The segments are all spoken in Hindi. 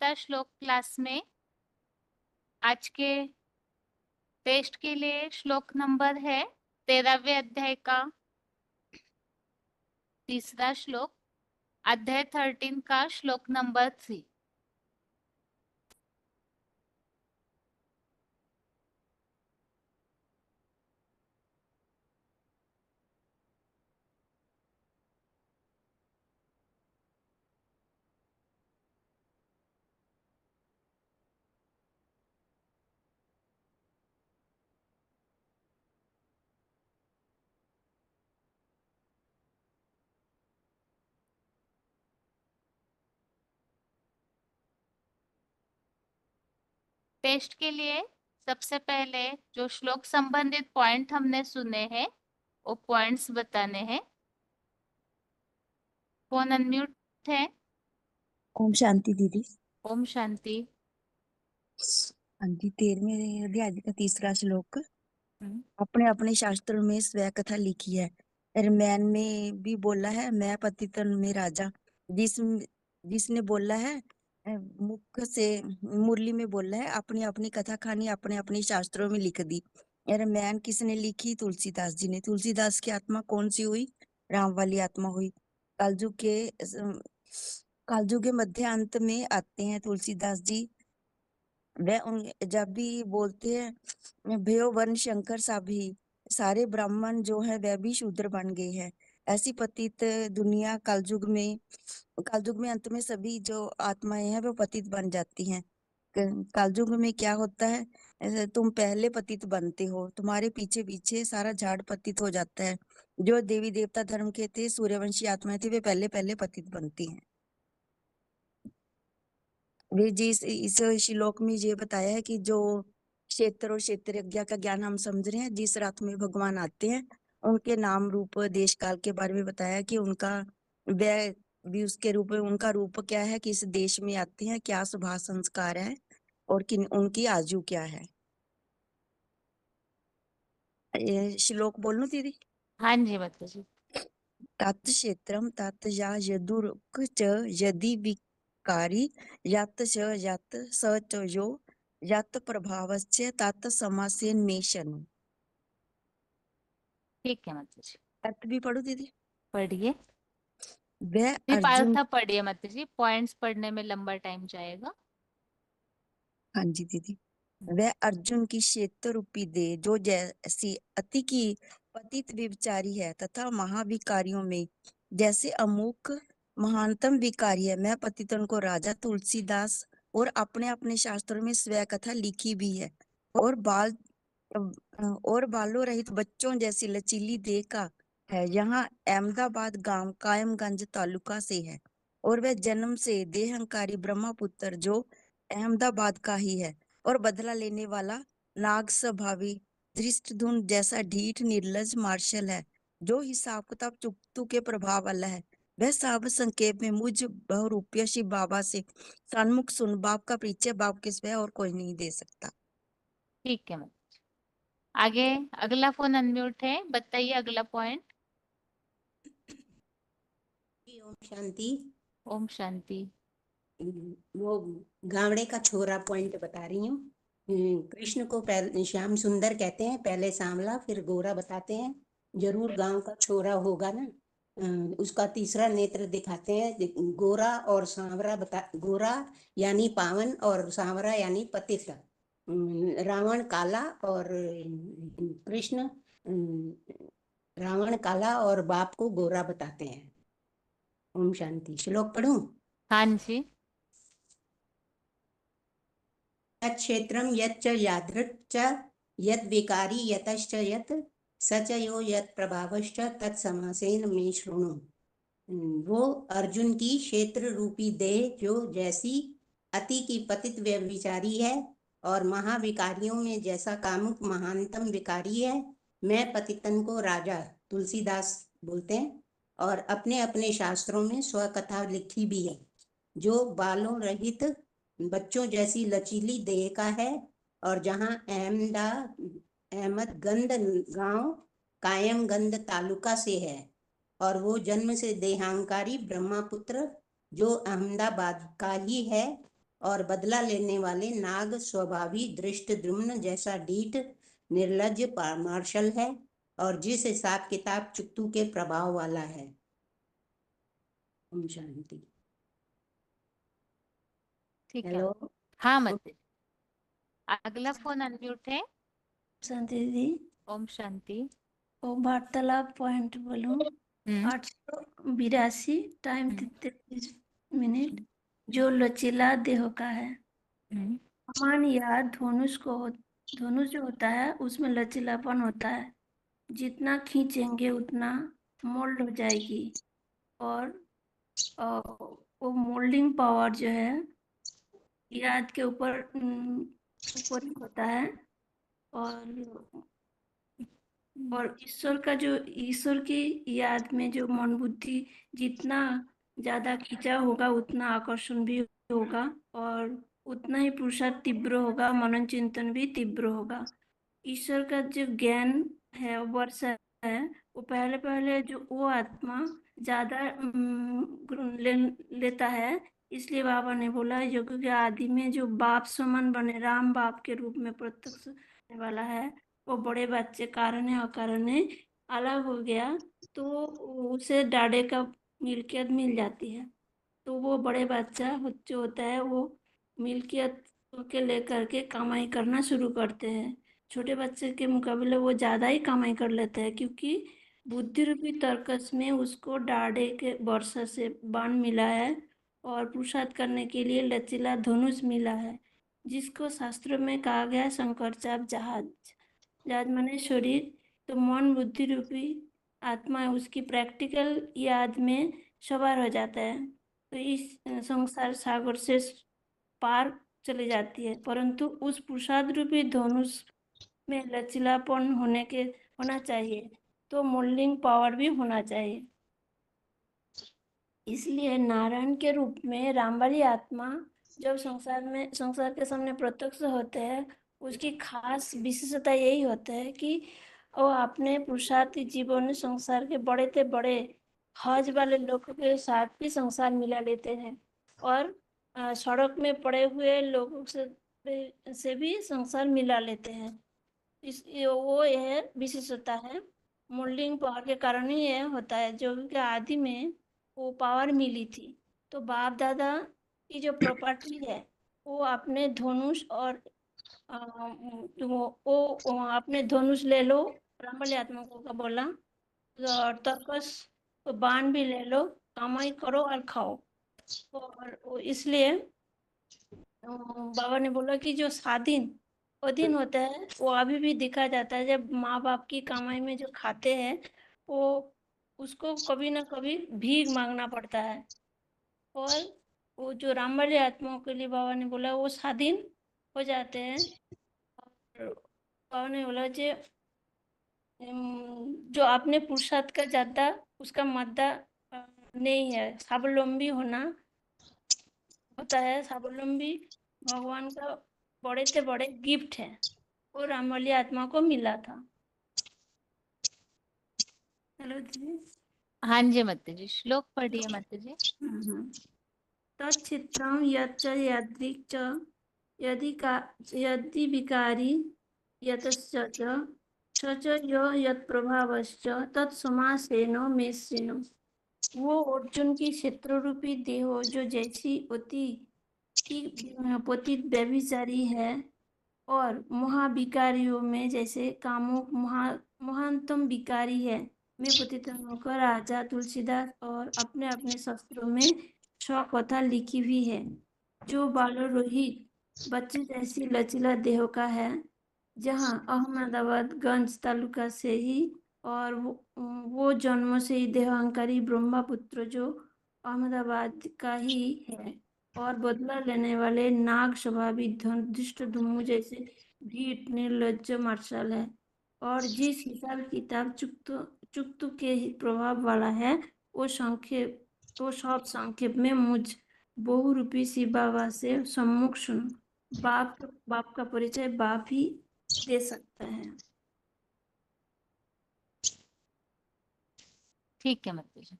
गीता श्लोक क्लास में आज के टेस्ट के लिए श्लोक नंबर है 13वें अध्याय का तीसरा श्लोक, अध्याय 13 का श्लोक नंबर 3। टेस्ट के लिए सबसे पहले जो श्लोक संबंधित पॉइंट हमने सुने हैं वो पॉइंट्स बताने हैं। फोन अनम्यूट है। ओम शांति दीदी। ओम शांति। हाँ जी, 13वें अध्याय का तीसरा श्लोक। हम्म, अपने अपने शास्त्रों में स्वयं कथा लिखी है। रामायण में भी बोला है, मैं पतितन में राजा। जिसने बोला है मुख से, मुरली में बोला है, अपनी अपनी कथा खानी अपने अपने शास्त्रों में लिख दी। रामायण किसने लिखी? तुलसीदास जी ने। तुलसीदास की आत्मा कौन सी हुई? राम वाली आत्मा हुई। कालजुग के मध्य अंत में आते हैं तुलसीदास जी। वह उन जब भी बोलते हैं भयो वर्ण शंकर सा भी, सारे ब्राह्मण जो है वह भी शूद्र बन गए हैं। ऐसी पतित दुनिया कालयुग में अंत में सभी जो आत्माएं हैं वो पतित बन जाती हैं। कालयुग में क्या होता है, तुम पहले पतित बनते हो, तुम्हारे पीछे पीछे सारा झाड़ पतित हो जाता है। जो देवी देवता धर्म के थे, सूर्यवंशी आत्माएं थी, वे पहले पहले पतित बनती हैं। वे जी इस श्लोक में ये बताया है कि जो क्षेत्र और क्षेत्रज्ञ का ज्ञान हम समझ रहे हैं, जिस रात में भगवान आते हैं उनके नाम रूप देश काल के बारे में बताया कि उनका वह भी उसके रूप में, उनका रूप क्या है, किस देश में आते हैं, क्या स्वभाव संस्कार है और किन उनकी आयु क्या है। ये श्लोक बोलूं दीदी? हाँ जी बताइए। तत् क्षेत्रम तत् या यदुर्क च यदि विकारी यत् च यत् स च यो यत् प्रभावस्य तत् समासेन मेषनु। ठीक है माता जी, अर्थ भी पढ़ो दीदी। पढ़िए। वह सिर्फ अर्जुन, अर्थ पढ़िए माता जी, पॉइंट्स पढ़ने में लंबा टाइम जाएगा। हाँ जी दीदी, वह अर्जुन की क्षेत्र रूपी दे जो जैसी अति की पतित विचारी है तथा महाविकारियों में जैसे अमुक महानतम विकारी है। मैं पतितन को राजा तुलसीदास और अपने अपने शास्त्रों में स्वयं कथा लिखी भी है। और और बालों रहित बच्चों जैसी लचीली देह का है। यहाँ अहमदाबाद गांव कायमगंज तालुका से है और वह जन्म से देहंकारी ब्रह्मपुत्र जो अहमदाबाद का ही है और बदला लेने वाला नाग स्वभावी धृष्टद्युम्न जैसा ढीठ निर्लज मार्शल है जो हिसाब किताब चुकतू के प्रभाव वाला है। वह सब संक्षेप में मुझ बहुरूपिया शिव बाबा से सन्मुख सुन, बाप का परिचय बाप के सिवा और कोई नहीं दे सकता। ठीक है माता जी। आगे अगला फोन अनम्यूट है, बताइए अगला पॉइंट। ओम शांति। ओम शांति। वो गावड़े का छोरा पॉइंट बता रही हूँ। कृष्ण को पहले श्याम सुंदर कहते हैं, पहले सांवला फिर गोरा बताते हैं। जरूर गांव का छोरा होगा ना। उसका तीसरा नेत्र दिखाते हैं। गोरा और सांवरा गोरा यानी पावन और सांवरा यानी पतित। रावण काला और कृष्ण, रावण काला और बाप को गोरा बताते हैं। ओम शांति। श्लोक पढ़ूं? हाँ जी। क्षेत्रम यच्च यादृक् च यद् विकारी यतश्च यत् स च यो यत् प्रभावश्च तत्समासेन मे शृणु। वो अर्जुन की क्षेत्र रूपी देह जो जैसी अति की पतित व्यभिचारी है और महाविकारियों में जैसा कामुक महानतम विकारी है। मैं पतितन को राजा तुलसीदास बोलते हैं और अपने अपने शास्त्रों में स्वकथा लिखी भी है। जो बालों रहित बच्चों जैसी लचीली देह का है और जहाँ अहमदगंज गांव कायमगंज तालुका से है और वो जन्म से देहांकारी ब्रह्मपुत्र जो अहमदाबाद का ही है और बदला लेने वाले नाग स्वभावी धृष्टद्युम्न जैसा ढीठ निर्लज्ज मार्शल है और जिस हिसाब किताब चुक्तू के प्रभाव वाला है। ओम शांति। ठीक है। हेलो। हाँ माता जी। अगला फोन अनम्यूट है। शांति दीदी। ओम शांति। वो वार्तालाप पॉइंट बोलूं, 882 टाइम 33 मिनट, जो लचीला देह का है। कमान या धनुष जो होता है उसमें लचीलापन होता है, जितना खींचेंगे उतना मोल्ड हो जाएगी। और वो मोल्डिंग पावर जो है याद के ऊपर ऊपर होता है। और ईश्वर की याद में जो मन बुद्धि जितना ज्यादा खींचा होगा उतना आकर्षण भी होगा और उतना ही पुरुषार्थ तीव्र होगा, मनन चिंतन भी तीव्र होगा। ईश्वर का जो ज्ञान है वर्ष है, वो पहले पहले जो वो आत्मा ज्यादा लेता है। इसलिए बाबा ने बोला योग के आदि में जो बाप समान बने राम बाप के रूप में प्रत्यक्ष होने वाला है, वो बड़े बच्चे कारण है अकारण है अलग हो गया तो उसे डाढ़े का मिल्कियत मिल जाती है। तो वो बड़े बच्चा जो होता है वो मिल्कियत के लेकर के कमाई करना शुरू करते हैं। छोटे बच्चे के मुकाबले वो ज्यादा ही कमाई कर लेते हैं, क्योंकि बुद्धि रूपी तर्कस में उसको डाढ़े के वर्षा से बाण मिला है और पुरुषार्थ करने के लिए लचीला धनुष मिला है, जिसको शास्त्रों में कहा गया है शंकर चाप जहाज। जहाज माने शरीर। तो मन बुद्धि रूपी आत्मा उसकी प्रैक्टिकल याद में सवार हो जाता है, तो इस संसार सागर से पार चली जाती है। परंतु उस पुरुषार्थ रूपी धनुष में लचीलापन होना चाहिए, तो मोल्डिंग पावर भी होना चाहिए। इसलिए नारायण के रूप में रामवाली आत्मा जब संसार के सामने प्रत्यक्ष होते हैं, उसकी खास विशेषता यही होता है कि वो अपने पुरुषार्थी जीवन में संसार के बड़े से बड़े हज वाले लोगों के साथ भी संसार मिला लेते हैं और सड़क में पड़े हुए लोगों से भी संसार मिला लेते हैं। वो यह विशेषता है। मोल्डिंग पावर के कारण ही यह होता है। जो कि आदि में वो पावर मिली थी, तो बाप दादा की जो प्रॉपर्टी है वो अपने धनुष और वो अपने धनुष ले लो, ब्राह्मण आत्मा को का बोला, और तर्कस तो बाण भी ले लो, कमाई करो और खाओ। और इसलिए बाबा ने बोला कि जो अधीन होता है वो अभी भी दिखा जाता है। जब माँ बाप की कमाई में जो खाते हैं वो उसको कभी ना कभी भीख मांगना पड़ता है। और वो जो रामवाली आत्माओं के लिए बाबा ने बोला वो स्वाधीन हो जाते हैं। और बाबा ने बोला जो अपने पुरुषार्थ का ज्यादा उसका मद्दा नहीं है, स्वावलंबी होता है। स्वावलंबी भगवान का बड़े से बड़े गिफ्ट है, वो रामवाली आत्मा को मिला था। हेलो जी। हाँ जी माता जी, श्लोक पढ़िए माता जी। तच्चित्रं यच्च यादृक् च यदि विकारी यतश्च च च यो यत्प्रभावश्च तत्समासेन मे शृणु। वो अर्जुन की क्षेत्र रूपी देह जो जैसी पतित व्यभिचारी है और महाविकारियों में जैसे कामुक महानतम विकारी है, मैं पतित होकर राजा तुलसीदास और अपने अपने शास्त्रों में स्वकथा लिखी हुई है। जो बालो रोहित बच्चे जैसी लचीला देह का है, जहाँ अहमदाबाद गंज तालुका से ही और वो जन्मों से ही देहांकारी ब्रह्मपुत्र जो अहमदाबाद का ही है और बदला लेने वाले नाग स्वभावी दुष्ट धुम्मु जैसे ढीठ निर्लज्ज मार्शल है और जिस हिसाब किताब चुक्तु के ही प्रभाव वाला है, वो सब संक्षेप में मुझ बहुरूपी शिव बाबा से सम्मुख सुनो। बाप का परिचय बाप ही दे सकता है। ठीक है माता जी।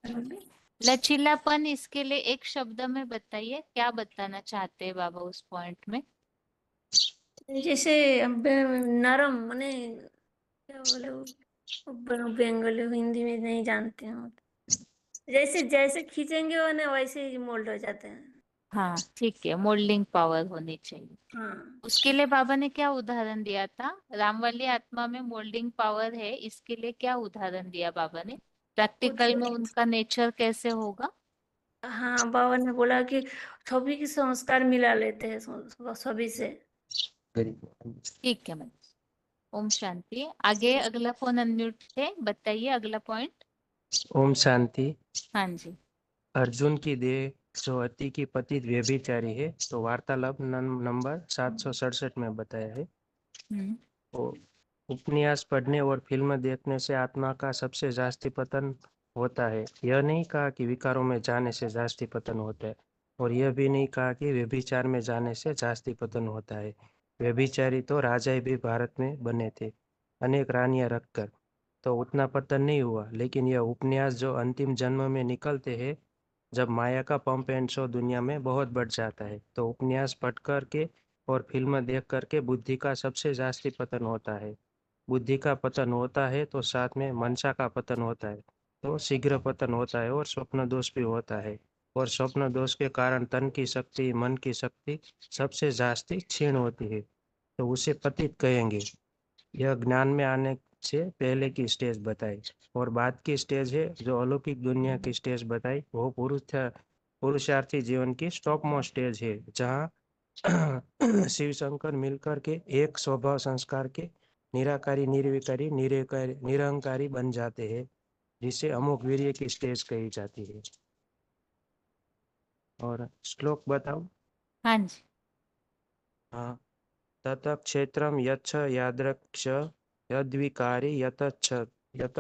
लचीलापन, इसके लिए एक शब्द में बताइए, क्या बताना चाहते हैं बाबा उस पॉइंट में? जैसे नरम माने क्या बोले वो, बंगाली हिंदी में नहीं जानते हो। जैसे जैसे खींचेंगे वो ना वैसे ही मोल्ड हो जाते हैं। हाँ ठीक है, मोल्डिंग पावर होनी चाहिए। हाँ उसके लिए बाबा ने क्या उदाहरण दिया था? राम वाली आत्मा में मोल्डिंग पावर है, इसके लिए क्या उदाहरण दिया बाबा ने? प्रैक्टिकल में उनका नेचर कैसे होगा? हाँ, बाबा ने बोला कि सभी के संस्कार मिला लेते हैं सभी से। ठीक है मैम। ओम शांति। आगे अगला फोन अनम्यूट है, बताइए अगला पॉइंट। ओम शांति। हाँ जी। अर्जुन की देह जो अति की पतित व्यभिचारी है, तो वार्तालाप नंबर 767 में बताया है। हम्म, तो उपन्यास पढ़ने और फिल्म देखने से आत्मा का सबसे जास्ती पतन होता है। यह नहीं कहा कि विकारों में जाने से जास्ती पतन होता है, और यह भी नहीं कहा कि व्यभिचार में जाने से जास्ती पतन होता है। व्यभिचारी तो राजा भी भारत में बने थे, अनेक रानियां रखकर, तो उतना पतन नहीं हुआ। लेकिन यह उपन्यास जो अंतिम जन्म में निकलते हैं, जब माया का पंप एंड शो दुनिया में बहुत बढ़ जाता है, तो उपन्यास पढ़ करके और फिल्म देख करके बुद्धि का सबसे जास्ती पतन होता है। बुद्धि का पतन होता है तो साथ में मनसा का पतन होता है, तो शीघ्र पतन होता है, और स्वप्न दोष भी होता है। और स्वप्न दोष के कारण तन की शक्ति, मन की शक्ति सबसे जास्ती क्षीण होती है, तो उसे पतित कहेंगे। यह ज्ञान में आने से पहले की स्टेज बताई। और बाद की स्टेज है जो अलौकिक दुनिया की स्टेज बताई, वो पुरुषार्थी जीवन की स्टॉप मोस्ट स्टेज है, जहाँ शिव शंकर मिलकर के एक स्वभाव संस्कार के निराकारी, निर्विकारी, निरहंकारी बन जाते हैं, जिसे अमुक वीर्य की स्टेज कही जाती है। और श्लोक बताओ। हाँ जी। हाँ। तत क्षेत्रम यच्छ यादृक्ष यद्विकारी यतच्छत यत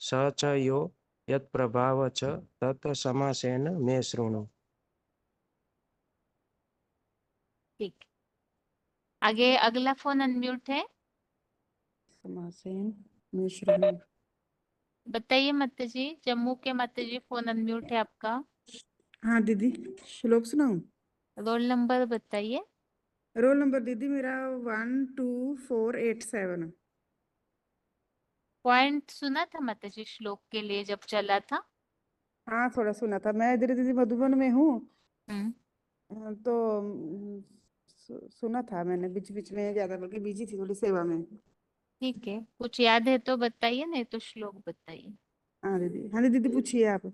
स च यो यत्प्रभाव च तत् समासेन मे शृणु। ठीक। आगे अगला फोन अनम्यूट है, समासेन में श्रृणु। बताइए माता जी। जम्मू के माता जी, फोन अनम्यूट है आपका। हाँ दीदी, श्लोक सुनाऊं? रोल नंबर बताइए। रोल नंबर दीदी मेरा 12487। पॉइंट सुना था माता जी श्लोक के लिए जब चला था? हाँ थोड़ा सुना था। मैं इधर दीदी मधुबन में हूँ, हम्म, तो सुना था मैंने बीच बीच में, ज्यादा बल्कि बिजी थी थोड़ी सेवा में। ठीक है, कुछ याद है तो बताइए, नहीं तो श्लोक बताइए। हाँ दीदी, हाँ दीदी पूछिए आप।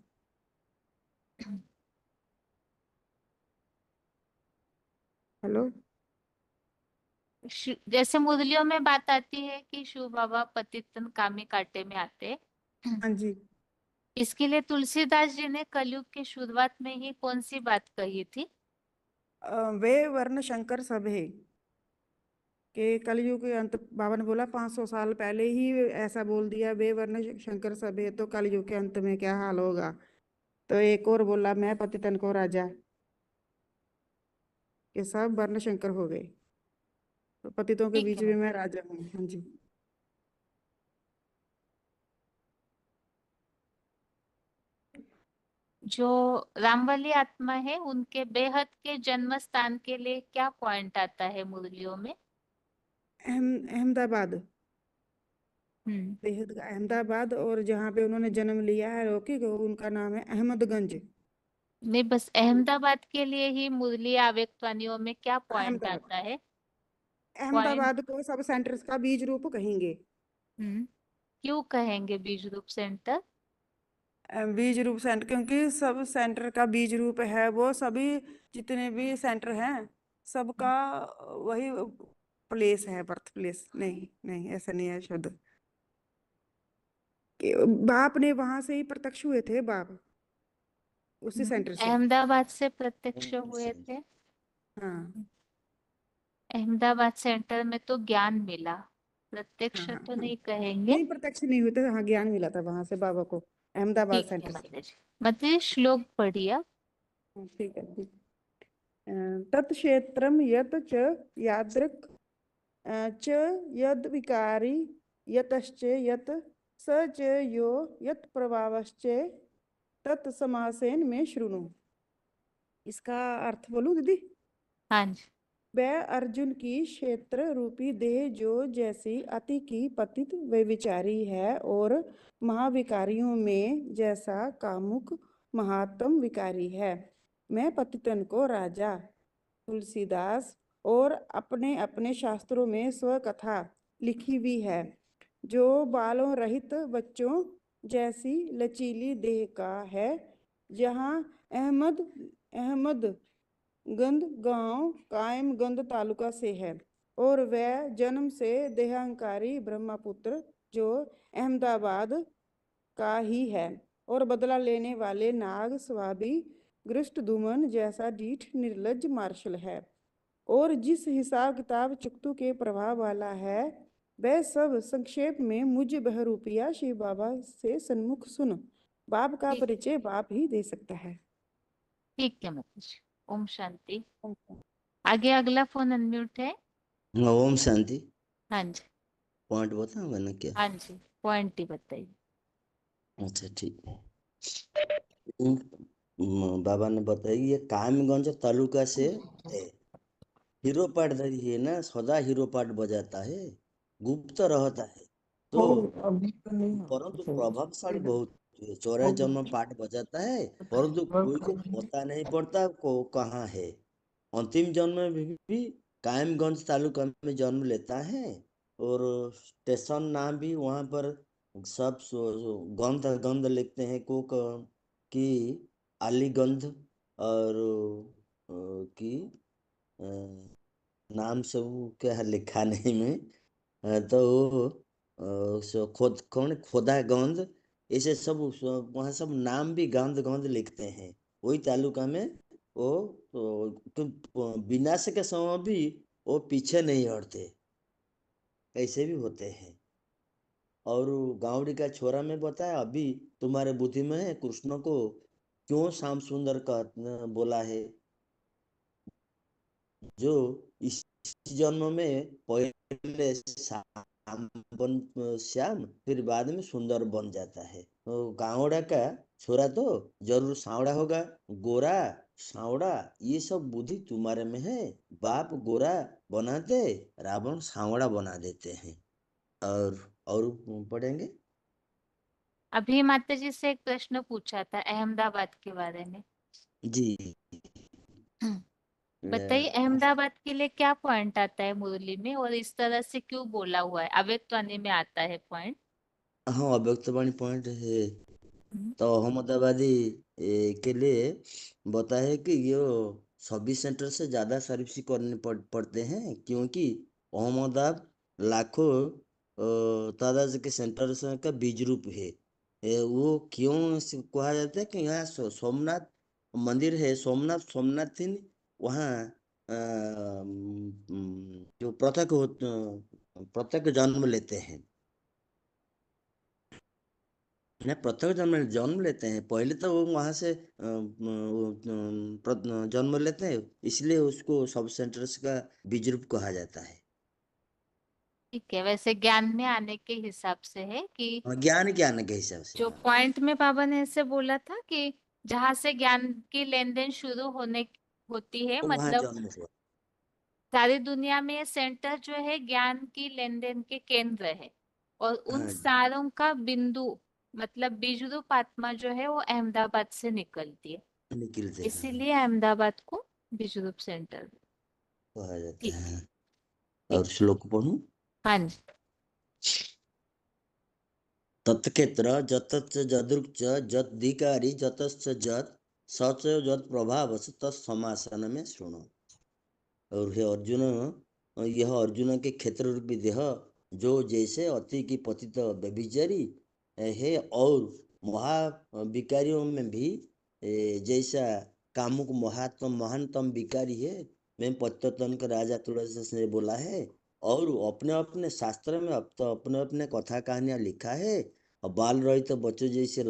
हेलो। जैसे मुरलियों में बात आती है कि शिव बाबा पतितन कामी कांटे में आते हैं। हाँ जी। इसके लिए तुलसीदास जी ने कलयुग की शुरुआत में ही कौन सी बात कही थी? वे वर्ण शंकर सब है कि कलयुग के अंत, बाबा ने बोला 500 साल पहले ही ऐसा बोल दिया, वे वर्ण शंकर सब है, तो कलयुग के अंत में क्या हाल होगा। तो एक और बोला, मैं पतितन को राजा, ये सब वर्ण शंकर हो गए, तो पतितों के ठीक बीच है में मैम। मैं राजा हूँ। हाँ जी। जो राम वाली आत्मा है, उनके बेहद के जन्म स्थान के लिए क्या पॉइंट आता है मुरलियों में? अहमदाबाद, हम्म, बेहद का अहमदाबाद, और जहाँ पे उन्होंने जन्म लिया है रोकी को, उनका नाम है अहमदगंज। नहीं, बस अहमदाबाद के लिए ही मुरली आवेक्तवाणियों में क्या पॉइंट अहमदाबाद, आता है? पॉइंट। अहमदाबाद को सब सेंटर्स का बीज रूप कहेंगे। क्यों कहेंगे बीज रूप सेंटर? बीज रूप सेंटर, क्योंकि सब सेंटर का बीज रूप है वो, सभी जितने भी सेंटर हैं सबका वही प्लेस है, बर्थ प्लेस। नहीं नहीं, ऐसा नहीं है शब्द कि बाप ने वहां से ही प्रत्यक्ष हुए थे, बाप उसी सेंटर से। अहमदाबाद से प्रत्यक्ष हुए थे। हाँ अहमदाबाद सेंटर में तो ज्ञान मिला, हाँ प्रत्यक्ष हाँ तो हाँ। नहीं कहेंगे। नहीं प्रत्यक्ष नहीं हुए थे, हाँ ज्ञान मिला था वहां से बाबा को, अहमदाबाद ठीक है सेंटर से। माता जी। माता जी श्लोक पढ़िए। हाँ, ठीक है ठीक। तत्क्षेत्रम यत च यादृक् च यद विकारी यतश्च यत स च यो यत प्रभावश्च तत्समासेन में शृणु। इसका अर्थ बोलूं दीदी? हाँ जी। वह अर्जुन की क्षेत्र रूपी देह जो जैसी अति की पतित व्यभिचारी है और महाविकारियों में जैसा कामुक महात्म विकारी है। मैं पतितन को राजा तुलसीदास और अपने अपने शास्त्रों में स्वकथा लिखी हुई है, जो बालों रहित बच्चों जैसी लचीली देह का है, जहाँ अहमद गंद गांव कायमगंज तालुका से है, और वह जन्म से देहांकारी ब्रह्मपुत्र जो अहमदाबाद का ही है, और बदला लेने वाले नाग स्वाभी गृष्ट धूमन जैसा डीठ निर्लज्ज मार्शल है, और जिस हिसाब किताब चुक्तू के प्रभाव वाला है, वह सब संक्षेप में मुझ बहरूपिया शिव बाबा से सन्मुख सुन। बाप का ठीक। परिचय बाप ही दे सकता है। ठीक है माताजी। ओम शांति। आगे अगला फोन अनम्यूट है। ओम शांति। हाँ जी। पॉइंट बताऊंगा ना क्या? हाँ जी, पॉइंट ही बताइए। अच्छा ठीक है। बाबा ने बताया कि ये कायमगंज तालुका से है। हीरो पाठ धरी है ना, सदा हीरो पाठ बजाता है, गुप्त रहता है, तो परंतु प्रभावशाली बहुत है। 84 जन्म पाठ बजाता है, परंतु कोई को पता नहीं पड़ता को कहाँ है। अंतिम जन्म में भी कायमगंज तालुका में जन्म लेता है, और स्टेशन नाम भी वहां पर सब गंध गंध लिखते हैं, को कि अलीगंज और कि नाम सब क्या लिखा नहीं में, तो कौन खोदा गंध, ऐसे सब वहाँ सब नाम भी गंध गंध लिखते हैं वही तालुका में। वो तो विनाश के समय भी वो पीछे नहीं हटते, ऐसे भी होते हैं। और गांवड़ी का छोरा में बताया, अभी तुम्हारे बुद्धि में है कृष्ण को क्यों श्याम सुंदर का बोला है, जो इस जन्म में पहले श्याम फिर बाद में सुंदर बन जाता है। तो गावड़ा का छोरा तो जरूर सांवड़ा होगा, गोरा सांवड़ा ये सब बुद्धि तुम्हारे में है। बाप गोरा बनाते, रावण सांवड़ा बना देते हैं। और पढ़ेंगे। अभी माताजी से एक प्रश्न पूछा था अहमदाबाद के बारे में। जी बताइए अहमदाबाद के लिए क्या पॉइंट आता है मुरली में, और इस तरह से क्यों बोला हुआ है? अव्यक्तवाणी में आता है पॉइंट। हाँ अव्यक्तवाणी पॉइंट है। तो अहमदाबादी के लिए बताया कि ये सभी सेंटर से ज्यादा सर्विस करने पड़ते हैं, क्योंकि अहमदाबाद लाखों तादाद के सेंटर का बीज रूप है। वो क्यों कहा जाता है कि यहाँ सोमनाथ मंदिर है, सोमनाथ थी वहाँ जो प्रत्येक जन्म लेते हैं ना, प्रत्येक जन्म लेते हैं। पहले तो वो वहां से जन्म लेते हैं, इसलिए उसको सब सेंटर्स का बीज रूप कहा जाता है। ठीक है, वैसे ज्ञान में आने के हिसाब से है कि ज्ञान के आने के हिसाब से। जो पॉइंट में बाबा ने ऐसे बोला था कि जहां से ज्ञान की लेन देन शुरू होती है, वहां मतलब जन्म हुआ। सारी दुनिया में ये सेंटर जो है ज्ञान की लेन देन के केंद्र है, और उन हाँ सारों का बिंदु मतलब बीज रूप आत्मा जो है वो अहमदाबाद से निकलती है, निकलते हैं, इसीलिए अहमदाबाद को बीज रूप सेंटर। कहा जाता ठीक है। ठीक। और श्लोक पढ़ूं। हाँ जी। तत्क्षेत्र जतच्च जदृक् च जदिकारी जतश्च जत सच जत प्रभाव तत्समासन में शृणु। और हे अर्जुन, यह अर्जुन के क्षेत्र रूपी देह जो जैसे अति की पतित व्यभिचारी है, और महाविकारियों में भी जैसा कामुक महानतम विकारी है। मैं पतितन का राजा तुलसीदास ने बोला है, और अपने अपने शास्त्र में अब तो अपने अपने कथा कहानियां लिखा है। और बाल रहित तो बच्चों जैसे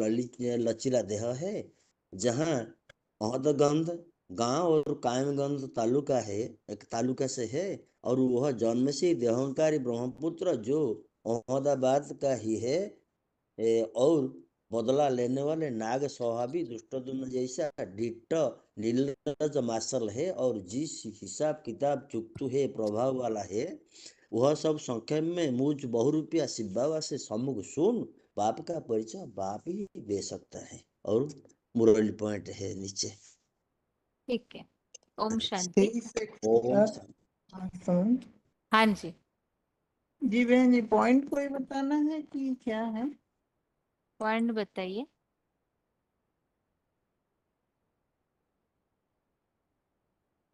लचीला देह है, जहाँ अहदगंध गांव और कायमगंज तालुका है, एक तालुका से है, और वह जन्म से ही देहंकारी ब्रह्मपुत्र जो अहमदाबाद का ही है। और बदला लेने वाले नाग स्वभावी दुष्टद्युम्न जैसा डिट्ट नीलज मार्शल है और जिस हिसाब किताब चुकतू है प्रभाव वाला है वह सब संक्षेप में मुझ बहुरूपिया शिवावा से सम्मुख सुन। बाप का परिचय बाप ही दे सकता है। और मुरली पॉइंट है नीचे। ठीक है। ओम शांति। 23 ओम सुन हाँ जी, जी बहन जी, पॉइंट कोई बताना है कि क्या है? पॉइंट बताइए।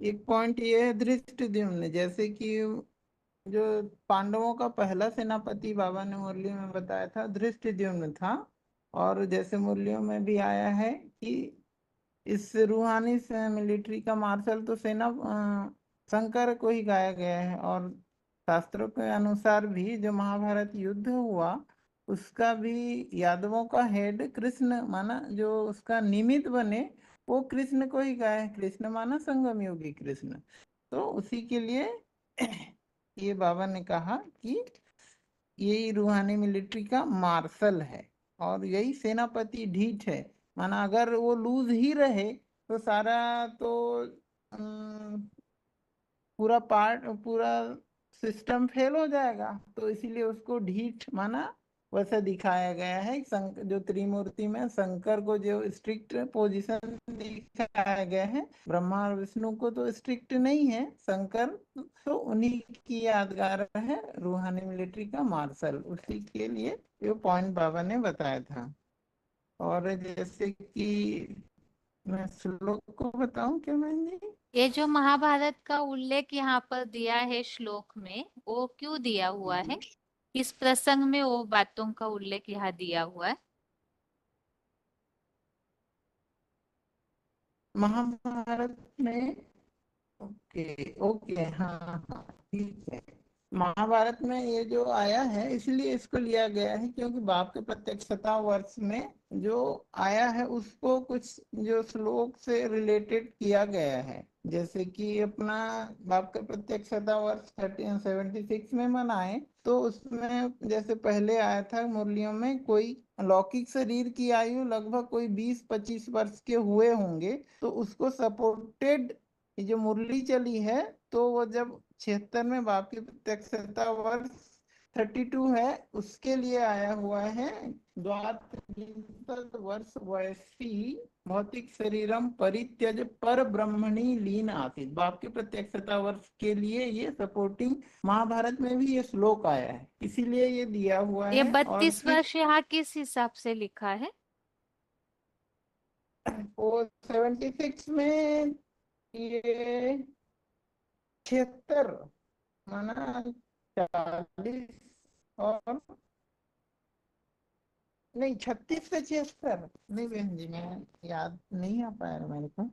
एक पॉइंट ये है धृष्टद्युम्न, जैसे कि जो पांडवों का पहला सेनापति बाबा ने मुरली में बताया था धृष्टद्युम्न था। और जैसे मुरलियों में भी आया है कि इस रूहानी से मिलिट्री का मार्शल तो सेना शंकर को ही गाया गया है। और शास्त्रों के अनुसार भी जो महाभारत युद्ध हुआ उसका भी यादवों का हेड कृष्ण माना, जो उसका निमित्त बने वो कृष्ण को ही गाया है। कृष्ण माना संगम योगी कृष्ण। तो उसी के लिए ये बाबा ने कहा कि यही रूहानी मिलिट्री का मार्शल है और यही सेनापति ढीठ है। माना अगर वो लूज ही रहे तो सारा तो पूरा सिस्टम फेल हो जाएगा। तो इसीलिए उसको ढीठ माना वैसा दिखाया गया है। जो त्रिमूर्ति में शंकर को जो स्ट्रिक्ट पोजीशन दिखाया गया है, ब्रह्मा और विष्णु को तो स्ट्रिक्ट नहीं है शंकर, तो उन्हीं की यादगार है रूहानी मिलिट्री का मार्शल। उसी के लिए ये पॉइंट बाबा ने बताया था। और जैसे कि मैं श्लोक को बताऊं क्या मैंने? ये जो महाभारत का उल्लेख यहाँ पर दिया है श्लोक में, वो क्यों दिया हुआ है? किस प्रसंग में वो बातों का उल्लेख यहाँ दिया हुआ है? महाभारत में, ओके ओके, हाँ हाँ ठीक है। महाभारत में ये जो आया है इसलिए इसको लिया गया है क्योंकि बाप के प्रत्यक्षता वर्ष में जो आया है उसको कुछ जो श्लोक से रिलेटेड किया गया है। जैसे कि अपना बाप का प्रत्यक्षता वर्ष 1376 में मनाए तो उसमें जैसे पहले आया था मुरलियों में, कोई लौकिक शरीर की आयु लगभग कोई 20-25 वर्ष के हुए होंगे, तो उसको सपोर्टेड ये जो मुरली चली है तो वो जब 76 में बाप की प्रत्यक्षता वर्ष 32 है उसके लिए आया हुआ है। द्वात्रिंशत् वर्ष वयसी भौतिक शरीरम परित्यज पर ब्रह्मणी लीन आसीत। बाप के प्रत्यक्षता वर्ष के लिए ये सपोर्टिंग महाभारत में भी ये श्लोक आया है, इसीलिए ये दिया हुआ ये है। और 32 वर्ष यहाँ किस हिसाब से लिखा है? वो 76 में ये 76 माना 40 और नहीं 36 से 76 नहीं बहन जी, मैं याद नहीं आ पाया मेरे को।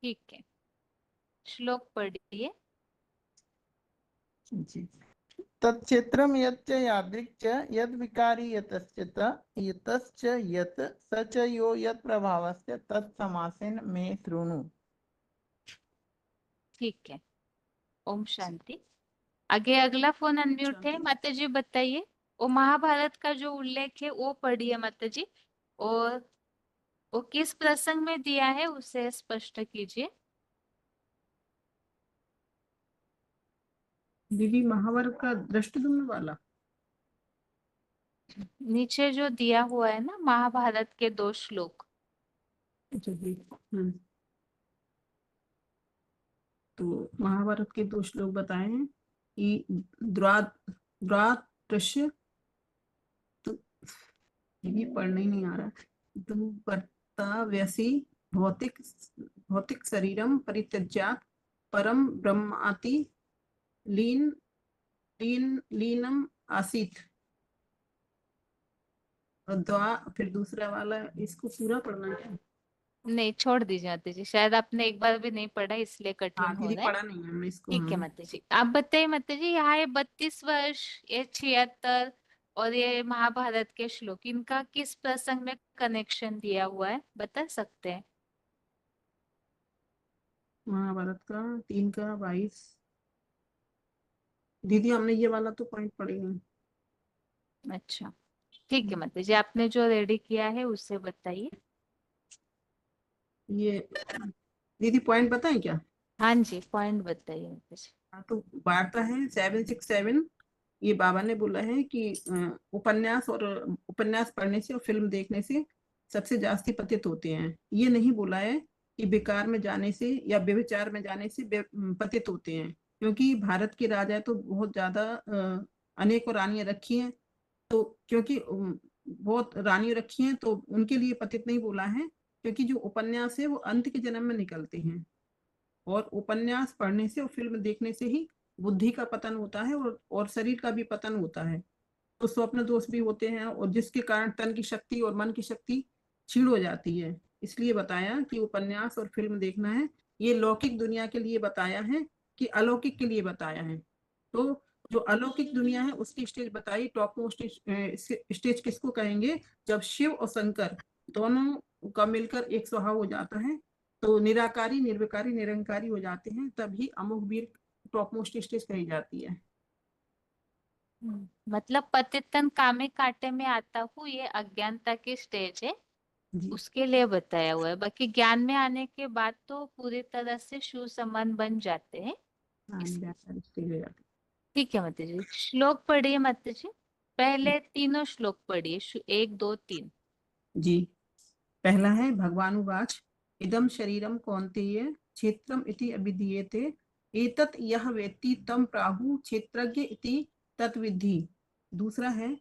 ठीक है, श्लोक पढ़िए। जी, तत्क्षेत्रम यच्च यादृक् च यद् विकारी यतश्च यत् स च यो यत् प्रभावस्य तत्समासेन मे शृणु। ठीक है, ओम शांति। आगे अगला फोन अनम्यूट है, माता जी बताइए। वो महाभारत का जो उल्लेख है वो पढ़िए माता जी, और वो किस प्रसंग में दिया है उसे स्पष्ट कीजिए। दीदी महाभारत का दृष्टद्युम्न वाला नीचे जो दिया हुआ है ना महाभारत के 2 श्लोक। अच्छा जी। तो महाभारत के 2 श्लोक बताए हैं कि द्वादश, तो ये पढ़ना ही नहीं आ रहा। तुम कर्तव्यसि भौतिक भौतिक शरीरम परित्यज्य परम ब्रह्माति लीनम आसीत। और फिर दूसरा वाला इसको पूरा पढ़ना है। नहीं, छोड़ दीजिए माता जी, शायद आपने एक बार भी नहीं पढ़ा इसलिए कठिन हो दीदी रहा है। पढ़ा नहीं है हमने इसको। ठीक है माता जी, आप बताइए माता जी, यहाँ ये 32 वर्ष, ये 76 और ये महाभारत के श्लोक, इनका किस प्रसंग में कनेक्शन दिया हुआ है, बता सकते हैं? महाभारत का 3 का 22। दीदी हमने ये वाला तो पॉइंट पढ़ी नहीं। अच्छा ठीक है माता जी, आपने जो रेडी किया है उससे बताइए। ये दीदी पॉइंट बताएं क्या? हाँ जी, पॉइंट बताइए माता जी। हाँ, तो वार्ता है 767। ये बाबा ने बोला है कि उपन्यास पढ़ने से और फिल्म देखने से सबसे जास्ती पतित होते हैं। ये नहीं बोला है कि बेकार में जाने से या व्यभिचार में जाने से पतित होते हैं, क्योंकि भारत के राजा तो बहुत ज्यादा अनेकों रानियां रखी हैं, तो क्योंकि बहुत रानियां रखी हैं तो उनके लिए पतित नहीं बोला है, क्योंकि जो उपन्यास है वो अंत के जन्म में निकलते हैं, और उपन्यास पढ़ने से और फिल्म देखने से ही बुद्धि का पतन होता है और शरीर का भी पतन होता है। तो स्वप्न दोष भी होते हैं, और जिसके कारण तन की शक्ति और मन की शक्ति क्षीण हो जाती है। इसलिए बताया कि उपन्यास और फिल्म देखना है, ये लौकिक दुनिया के लिए बताया है कि अलौकिक के लिए बताया है। तो जो अलौकिक दुनिया है उसकी स्टेज बताई, टॉप मोस्ट स्टेज किसको कहेंगे? जब शिव और शंकर दोनों का मिलकर एक स्वभाव हो जाता है, तो निराकारी निर्विकारी निरंकारी हो जाते हैं, तभी अमोघ वीर टॉप मोस्ट स्टेज कही जाती है। मतलब पतितन कामे कांटे में आता हूँ, ये अज्ञानता की स्टेज है, जी उसके लिए बताया हुआ है। बाकी ज्ञान में आने के बाद तो पूरी तरह से शिव समान बन जाते हैं हाँ, इसलिए। निराकारी स्टेज हो जाती ठीक है माता जी, श्लोक पढ़िए माता जी। पहले तीनों श्लोक पढ़िए, 1 2 3। है। जी, पहला है भगवानुवाच इदम शरीरम कौन्तेय क्षेत्रम इति अभिधीयते एतत् यह वेत्ति तम प्राहु क्षेत्रज्ञ इति तत्विद्धि। दूसरा है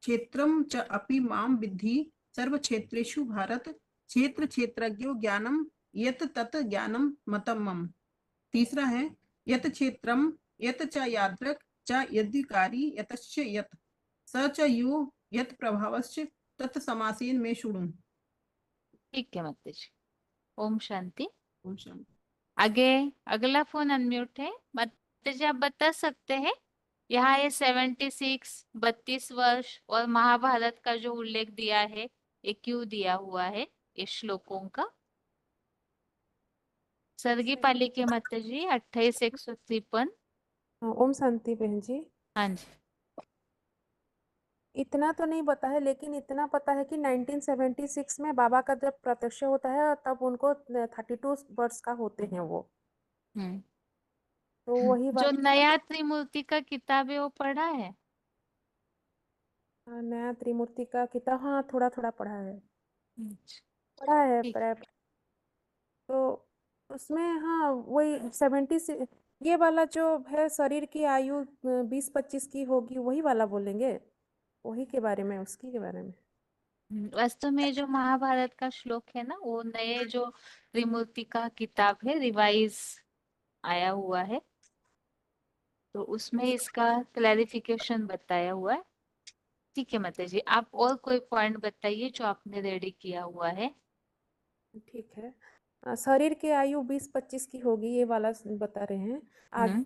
क्षेत्रम च अपि माम विद्धि सर्व क्षेत्रेषु भारत क्षेत्र क्षेत्रज्ञो ज्ञानम यत तत ज्ञानम मतम मम। तीसरा है यत क्षेत्रम यत च यादृक् च यदिकारी यतश्च यत स च यो यत प्रभावश्च तत् समासेन में शुणु। ठीक है माता जी, ओम शांति। ओम शांति। आगे अगला फोन अनम्यूट है माता जी, आप बता सकते हैं यहाँ ये 76 32 वर्ष और महाभारत का जो उल्लेख दिया है, ये क्यों दिया हुआ है इस श्लोकों का? सर्गी पाली के माता जी 28 153। ओम शांति बहन जी। हाँ जी। इतना तो नहीं पता है, लेकिन इतना पता है कि 1976 में बाबा का जब प्रत्यक्ष होता है तब उनको 32 वर्ष का होते हैं वो। हम्म। तो वही जो बात। नया त्रिमूर्ति का किताब है वो पढ़ा है? नया त्रिमूर्ति का किताब हाँ थोड़ा थोड़ा पढ़ा है। अच्छा, पढ़ा है ठीक। तो उसमें हाँ वही 70 से ये वाला जो है शरीर की आयु 20-25 की होगी, वही वाला बोलेंगे, वही के बारे में, उसकी के बारे में। वास्तव में जो महाभारत का श्लोक है ना, वो नए जो त्रिमूर्ति का किताब है रिवाइज आया हुआ है, तो उसमें इसका क्लैरिफिकेशन बताया हुआ है। ठीक है माता जी, आप और कोई पॉइंट बताइए जो आपने रेडी किया हुआ है। ठीक है। शरीर की आयु 20-25 की होगी, ये वाला बता रहे हैं। हम्म।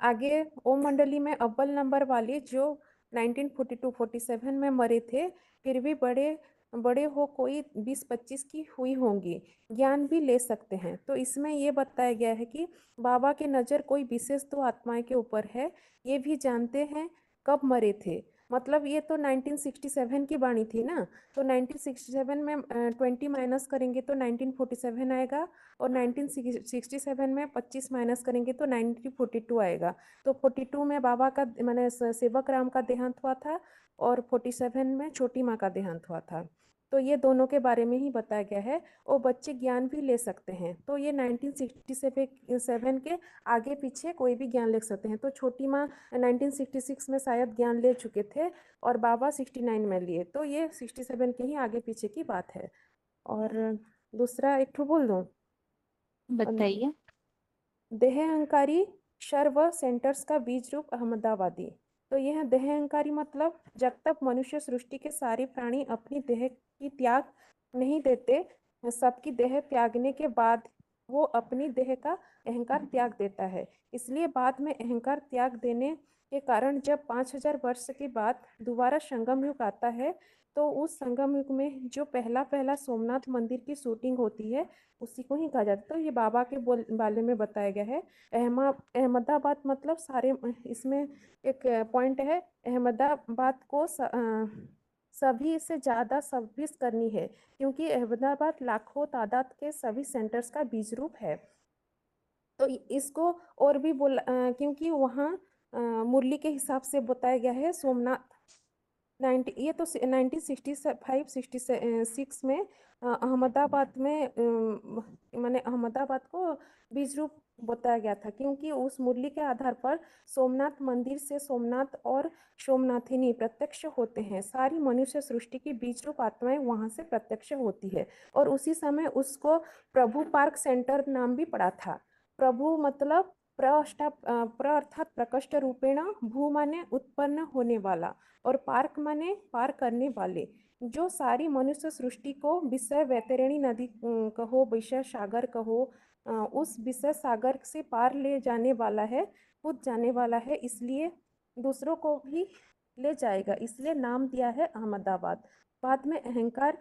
आगे ओम मंडली में अव्वल नंबर वाली जो 1942-47 में मरे थे, फिर भी बड़े बड़े हो कोई 20-25 की हुई होंगी, ज्ञान भी ले सकते हैं। तो इसमें ये बताया गया है कि बाबा की नज़र कोई विशेष तो आत्माएं के ऊपर है, ये भी जानते हैं कब मरे थे। मतलब ये तो 1967 की वाणी थी ना, तो 1967 में 20 माइनस करेंगे तो 1947 आएगा, और 1967 में 25 माइनस करेंगे तो 1942 आएगा। तो 42 में बाबा का माने सेवक राम का देहांत हुआ था, और 47 में छोटी माँ का देहांत हुआ था। तो ये दोनों के बारे में ही बताया गया है, और बच्चे ज्ञान भी ले सकते हैं। तो ये 1967 के आगे पीछे कोई भी ज्ञान ले सकते हैं। तो छोटी माँ 1966 में शायद ज्ञान ले चुके थे, और बाबा 69 में लिए, तो ये 67 के ही आगे पीछे की बात है। और दूसरा एक ठो बोल दूं, बताइए। देह अहंकारी सर्व सेंटर्स का बीज रूप अहमदाबादी। तो यह देह अहंकारी मतलब जब तक मनुष्य सृष्टि के सारे प्राणी अपनी देह की त्याग नहीं देते, सबकी देह त्यागने के बाद वो अपनी देह का अहंकार त्याग देता है। इसलिए बाद में अहंकार त्याग देने के कारण जब 5000 वर्ष के बाद दोबारा संगम युग आता है, तो उस संगम युग में जो पहला पहला सोमनाथ मंदिर की शूटिंग होती है उसी को ही कहा जाता है। तो ये बाबा के बारे में बताया गया है। अहमदाबाद मतलब सारे इसमें एक पॉइंट है, अहमदाबाद को सभी से ज़्यादा सर्विस करनी है, क्योंकि अहमदाबाद लाखों तादाद के सभी सेंटर्स का बीज रूप है। तो इसको और भी क्योंकि वहाँ मुरली के हिसाब से बताया गया है सोमनाथ 1965-66 में अहमदाबाद में माने अहमदाबाद को बीज रूप बताया गया था, क्योंकि उस मुरली के आधार पर सोमनाथ मंदिर से सोमनाथ और सोमनाथिनी प्रत्यक्ष होते हैं। सारी मनुष्य सृष्टि की बीज रूप आत्माएं वहां से प्रत्यक्ष होती है। और उसी समय उसको प्रभु पार्क सेंटर नाम भी पड़ा था। प्रभु मतलब प्र अर्थात प्रकष्ट रूपेण, भू माने उत्पन्न होने वाला, और पार्क माने पार करने वाले। जो सारी मनुष्य सृष्टि को विषय वैतरणी नदी कहो, विषय सागर कहो, उस विषय सागर से पार ले जाने वाला है, खुद जाने वाला है, इसलिए दूसरों को भी ले जाएगा, इसलिए नाम दिया है अहमदाबाद। बाद में अहंकार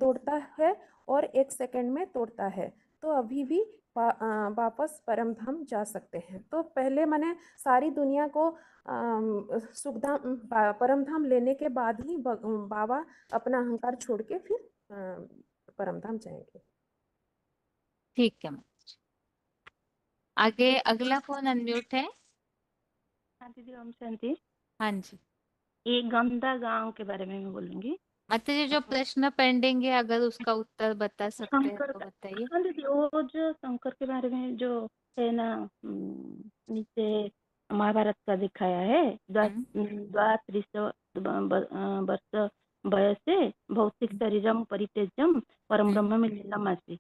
तोड़ता है और 1 सेकंड में तोड़ता है, तो अभी भी वापस परम धाम जा सकते हैं। तो पहले मैंने सारी दुनिया को सुखधाम परम धाम लेने के बाद ही बाबा अपना अहंकार छोड़ के फिर परम धाम जाएंगे। ठीक है माताजी। आगे अगला फोन अनम्यूट है। हाँ दीदी, ओम शांति। हाँ जी ये गंदा गांव के बारे में मैं बोलूंगी। माताजी, जो प्रश्न पेंडिंग है अगर उसका उत्तर बता सकते हैं शंकर तो का, बताइए। हाँ दीदी, वो जो शंकर के बारे में जो है ना, नीचे महाभारत का दिखाया है, द्वात्रिश वर्ष वयसे भौतिक शरीरम परित्यज्यम परम ब्रह्म में लीलमासी।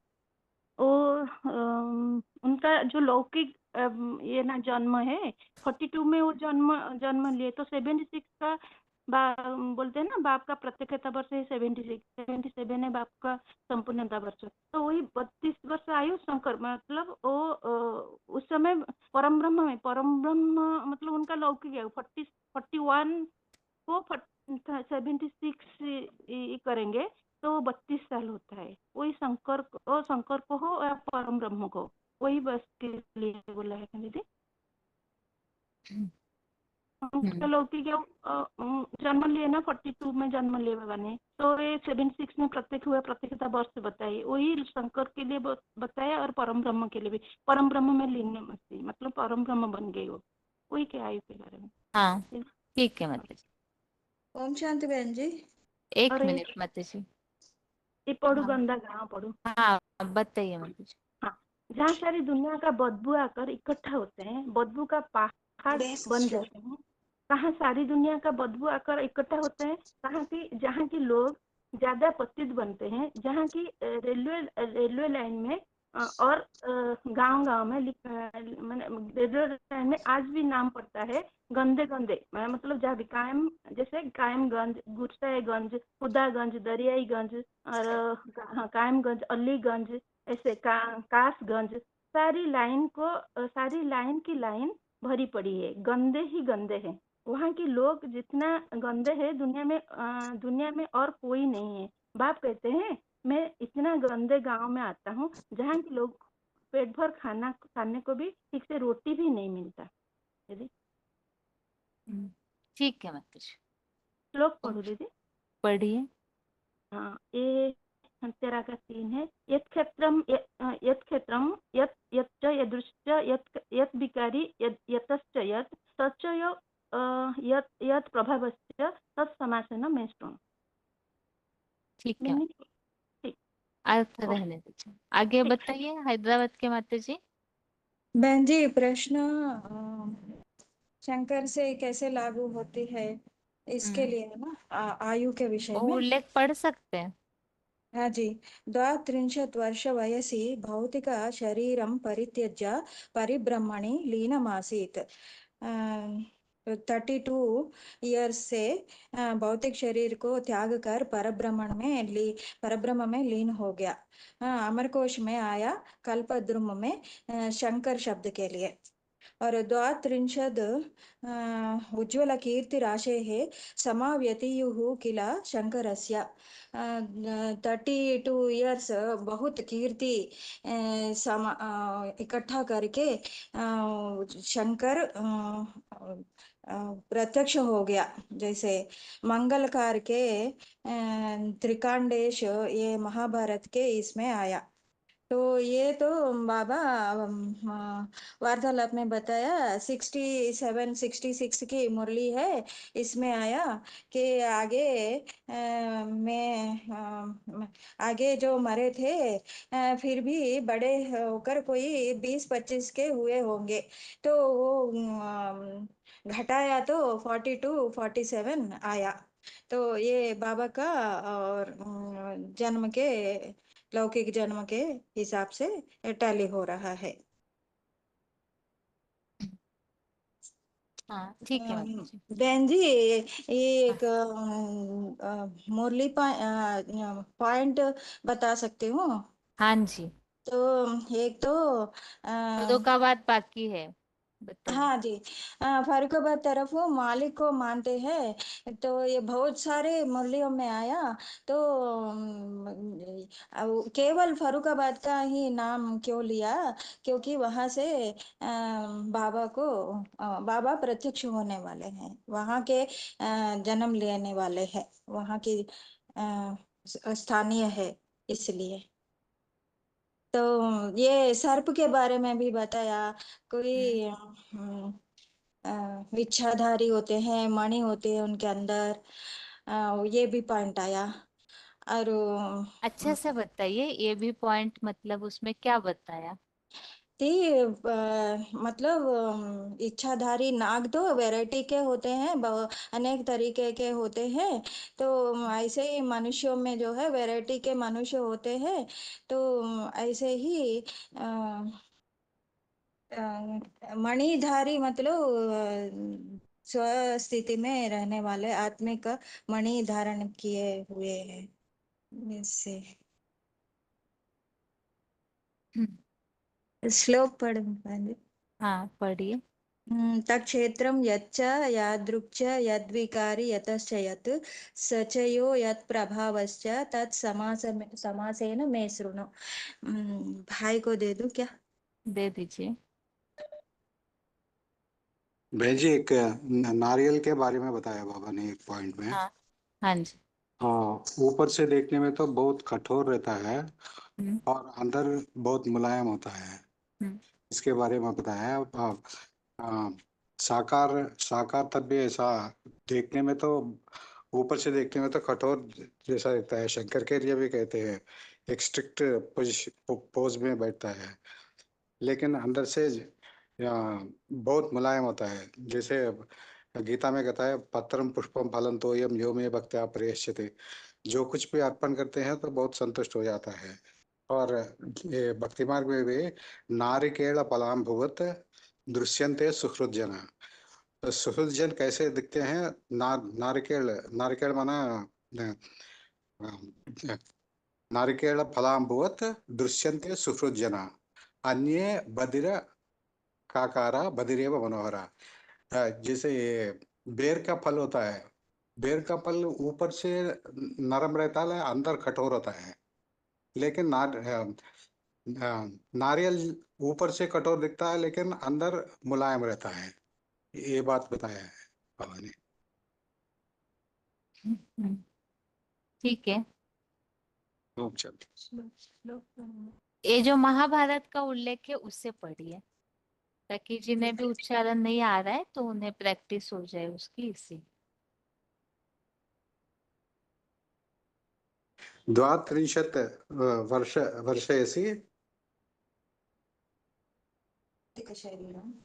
और उनका जो लौकिक ये ना जन्म है 42 में वो जन्म लिए, तो 76 का बोलते हैं ना, बाप का प्रत्यक्षता वर्ष है 77 है बाप का संपूर्णता वर्ष, तो वही 32 वर्ष आयु शंकर, मतलब वो उस समय परम ब्रह्म मतलब उनका लौकिक है। 41 को 76 करेंगे तो 32 साल होता है। वही शंकर को हो या परम ब्रह्म को, वही बस के लिए बोला है दीदी। उनका लौकिक जन्म लिए ना 42 में जन्म लिए बाबा ने, तो ये 76 में प्रत्यक्षता वर्ष बताई, वही शंकर के लिए बताया और परम ब्रह्म के लिए भी। परम ब्रह्म में लीन मस्ती मतलब परम ब्रह्म बन गई वो, वही के आयु के बारे में। हाँ ठीक है माताजी। ओम शांति बहन जी। एक और मिनट माताजी। ये पढ़ू, हाँ गंदा गाँव पढ़ू। हाँ बताइए माताजी। हाँ, जहाँ सारी दुनिया का बदबू आकर इकट्ठा होते हैं, बदबू का पहाड़ बन जाते हैं। कहाँ सारी दुनिया का बदबू आकर इकट्ठा होते हैं, जहाँ की लोग ज्यादा पतित बनते हैं, जहाँ की रेलवे लाइन में और गांव में रेलवे लाइन में आज भी नाम पड़ता है गंदे मतलब जहाँ भी जैसे कायमगंज, गुरसाईगंज, खुदागंज, दरियाईगंज और कायमगंज, अलीगंज, ऐसे कासगंज, सारी लाइन की लाइन भरी पड़ी है, गंदे ही गंदे हैं। वहाँ के लोग जितना गंदे हैं दुनिया में और कोई नहीं है। बाप कहते हैं मैं इतना गंदे गांव में आता हूँ जहाँ के लोग पेट भर खाने को भी ठीक से रोटी भी नहीं मिलता। दीदी ठीक है माताजी। श्लोक पढ़ो दीदी। पढ़िए। हाँ, ये 13 का 3 है। यत् क्षेत्रम यच्च यदृश्च यत् विकारी यतश्च यत् तच्च यत् प्रभावश्च तत् समासेन में शृणु। ठीक है, अर्थ रहने दीजिए। आगे बताइए हैदराबाद के माताजी। बहन जी, प्रश्न शंकर से कैसे लागू होती है इसके लिए है ना, आयु के विषय वो में। उल्लेख पढ़ सकते हैं। हाँ जी। 32 वर्ष वयसि भौतिक शरीरं परित्यज्य परिब्रह्मणि लीनमासीत्। 32 ईयर्स से भौतिक शरीर को त्याग कर परब्रह्म में लीन हो गया। अमरकोश में आया कल्पद्रुम में शंकर शब्द के लिए। और द्वात्रिंशद् उज्ज्वलकीर्तिराशेः समाव्यतियुः किल शङ्करस्य 32 इयर्स बहुत कीर्ति इकट्ठा करके शंकर प्रत्यक्ष हो गया। जैसे मंगलकार के त्रिकांडेश ये महाभारत के इसमें आया। तो ये तो बाबा वार्तालाप में बताया 67-66 की मुरली है। इसमें आया कि आगे आगे जो मरे थे फिर भी बड़े होकर कोई 20-25 के हुए होंगे। तो वो घटाया तो 42-47 आया। तो ये बाबा का और जन्म के लौकिक जन्म के हिसाब से टैली हो रहा है। हाँ ठीक है माता जी। बहन जी ये हाँ एक मुरली पॉइंट बता सकते हो? हाँ जी, तो एक तो फर्रुखाबाद बाकी है, बताइए। हाँ जी फरीदाबाद तरफ वो मालिक को मानते हैं। तो ये बहुत सारे मुरलियों में आया। तो केवल फर्रुखाबाद का ही नाम क्यों लिया? क्योंकि वहां से बाबा को बाबा प्रत्यक्ष होने वाले हैं, वहां के जन्म लेने वाले हैं, वहां की स्थानीय है इसलिए। तो ये सर्प के बारे में भी बताया। कोई इच्छाधारी होते हैं, मणि होते हैं उनके अंदर। ये भी पॉइंट आया। और अच्छा से बताइए, ये भी पॉइंट मतलब उसमें क्या बताया? मतलब इच्छाधारी नाग तो वैरायटी के होते हैं, अनेक तरीके के होते हैं। तो ऐसे ही मनुष्यों में जो है वैरायटी के मनुष्य होते हैं। तो ऐसे ही मणिधारी मतलब स्व स्थिति में रहने वाले आत्मिक मणि धारण किए हुए हैं इससे। श्लोक पढ़ पाएंगे? हाँ पढ़िए। तत्क्षेत्रं यच्च यादृक् यद्विकारी यतश्च यत् स च यो यत्प्रभावश्च तत् समासेन मे शृणु। भाई को दे दूं क्या? दे दीजिए। बहन जी एक नारियल के बारे में बताया बाबा ने एक पॉइंट में। हाँ हाँ जी। हाँ, ऊपर से देखने में तो बहुत कठोर रहता है हम्म और अंदर बहुत मुलायम होता है, हम्म इसके बारे में बताया। साकार साकार तब भी ऐसा देखने में तो, ऊपर से देखने में तो कठोर जैसा दिखता है। शंकर के लिए भी कहते हैं एक स्ट्रिक्ट पोज में बैठता है, लेकिन अंदर से बहुत मुलायम होता है। जैसे गीता में कहता है पत्रम पुष्पम फलम तोयम यो मे भक्त्या प्रयश्यते। जो कुछ भी अर्पण करते हैं तो बहुत संतुष्ट हो जाता है। और ये भक्ति मार्ग में भी नारिकेल फलाम्भुवत दृश्यन्ते सुहृद जना। तो सुहृद जन कैसे दिखते हैं? नारिकेल, नारिकेल माना नारिकेल फलाम्भुवत दृश्यन्ते सुहृद जना अन्ये बधिर काकारा बधिरेव मनोहरा। जैसे ये बेर का फल होता है, बेर का फल ऊपर से नरम रहता है, अंदर कठोर होता है। लेकिन नारियल ऊपर से कठोर दिखता है लेकिन अंदर मुलायम रहता है। ये बात बताया है बाबा ने। हम्म, ठीक है। खूब चल। ये जो महाभारत का उल्लेख है उससे पढ़िए, ताकि जिन्हें भी उच्चारण नहीं आ रहा है तो उन्हें प्रैक्टिस हो जाए उसकी, इसी। द्वात्रिंशत् वर्षयसि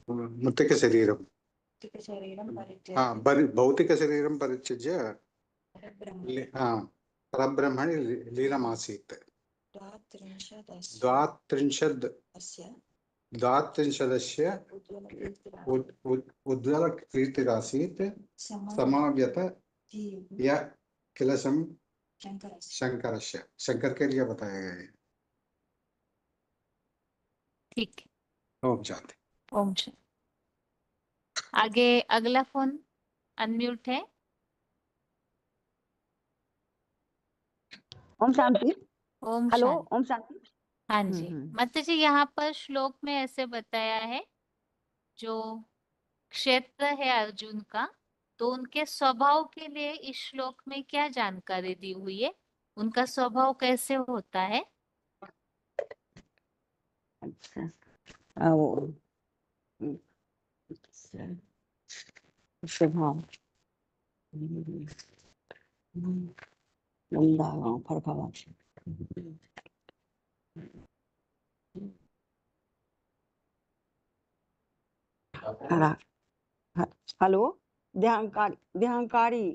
मृत्तिक शरीरम हाँ भौतिक शरीरम परित्यज्य हाँ परब्रह्मणि लीनमासीत्। द्वात्रिंशदस्य उज्ज्वलकीर्तिरासीत् समाव्यत या किलशम शंकरस्य। शंकर के लिए बताया गया है। ठीक है। ओम शांति। ओम शांति। आगे अगला फोन अनम्यूट है। ओम शांति। ओम हेलो, शांति। ओम शांति। हाँ जी माता जी, यहाँ पर श्लोक में ऐसे बताया है, जो क्षेत्र है अर्जुन का, तो उनके स्वभाव के लिए इस श्लोक में क्या जानकारी दी हुई है, उनका स्वभाव कैसे होता है? अच्छा, वो स्वभाव वृंदावन फरफावा। हेलो, देहंकारी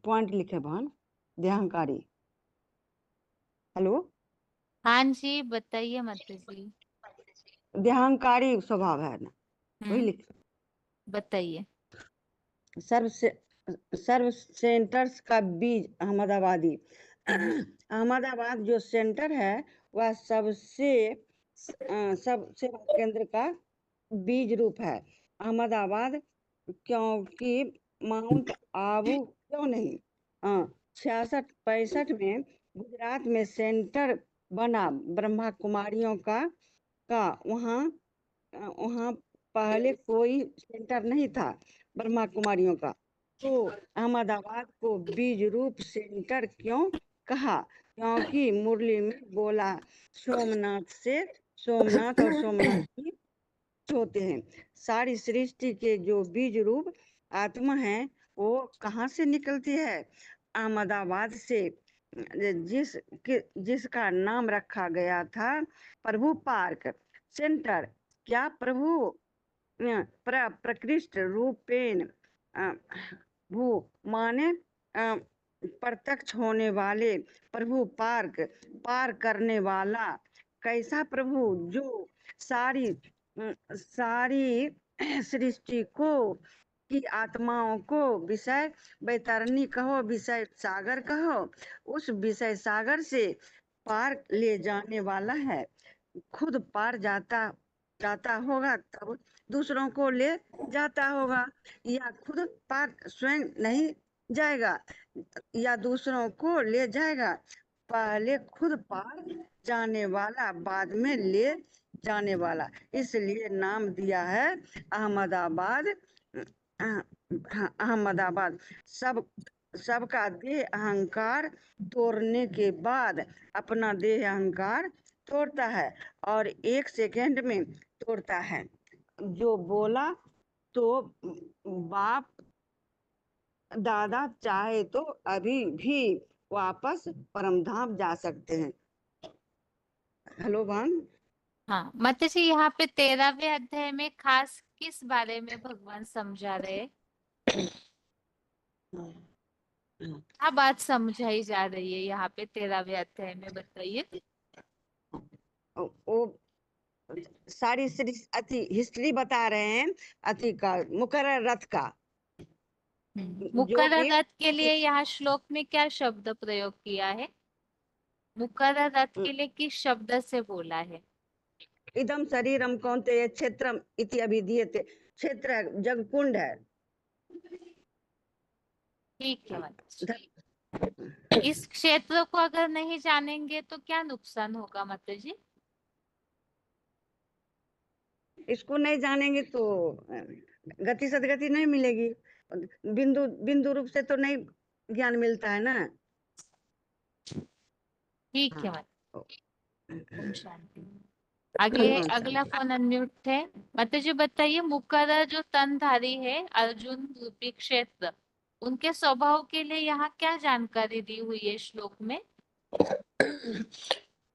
पॉइंट लिखे बहन, देहंकारी। हेलो, हाँ जी बताइए माता जी। देहंकारी स्वभाव है ना, वही लिख। बताइए। सर्व सेंटर्स का बीज अहमदाबादी। अहमदाबाद जो सेंटर है वह सबसे सेवा केंद्र का बीज रूप है। अहमदाबाद क्योंकि माउंट आबू क्यों नहीं, 66-65 में गुजरात में सेंटर बना ब्रह्मा कुमारियों का वहाँ वहाँ पहले कोई सेंटर नहीं था ब्रह्मा कुमारियों का, तो अहमदाबाद को बीज रूप सेंटर क्यों कहा? क्योंकि मुरली में बोला सोमनाथ से सोमनाथ और सोमनाथ की होते हैं। सारी सृष्टि के जो बीज रूप आत्मा है वो कहाँ से निकलती है? अहमदाबाद से, जिसका नाम रखा गया था प्रभु पार्क सेंटर। क्या प्रभु प्रकृष्ट रूपेण भू माने प्रत्यक्ष होने वाले प्रभु पार्क पार करने वाला कैसा प्रभु, जो सारी सारी सृष्टि को की आत्माओं को विषय बैतरणी कहो, विषय सागर कहो, उस विषय सागर से पार ले जाने वाला है। खुद पार जाता होगा तब दूसरों को ले जाता होगा, या खुद पार स्वयं नहीं जाएगा या दूसरों को ले जाएगा। पहले खुद पार जाने वाला, बाद में ले जाने वाला, इसलिए नाम दिया है अहमदाबाद। अहमदाबाद सबका देह अहंकार तोड़ने के बाद अपना देह अहंकार तोड़ता है और 1 सेकंड में तोड़ता है। जो बोला तो बाप दादा चाहे तो अभी भी वापस परमधाम जा सकते हैं। हेलो बहन। हाँ माता जी, यहाँ पे 13वें अध्याय में खास किस बारे में भगवान समझा रहे हैं? क्या बात समझाई जा रही है यहाँ पे 13वें अध्याय में, बताइए। वो सारी हिस्ट्री बता रहे हैं अति का मुकर्रर रथ का, जो मुकर्रर कि रथ के लिए यहाँ श्लोक में क्या शब्द प्रयोग किया है? मुकर्रर रथ के लिए किस शब्द से बोला है? इदम शरीरम कौन्तेय क्षेत्रम इति अभिधीयते। क्षेत्र जगकुंड है। ठीक है माता जी। इस क्षेत्र को अगर नहीं जानेंगे तो क्या नुकसान होगा माता जी? इसको नहीं जानेंगे तो गति सदगति नहीं मिलेगी, बिंदु बिंदु रूप से तो नहीं ज्ञान मिलता है ना। ठीक है माता। ओम शांति। आगे अगला फोन अनम्यूट है। माता जी बताइए, मुकर्रर जो तनधारी है अर्जुन रूपी क्षेत्र, उनके स्वभाव के लिए यहाँ क्या जानकारी दी हुई है श्लोक में?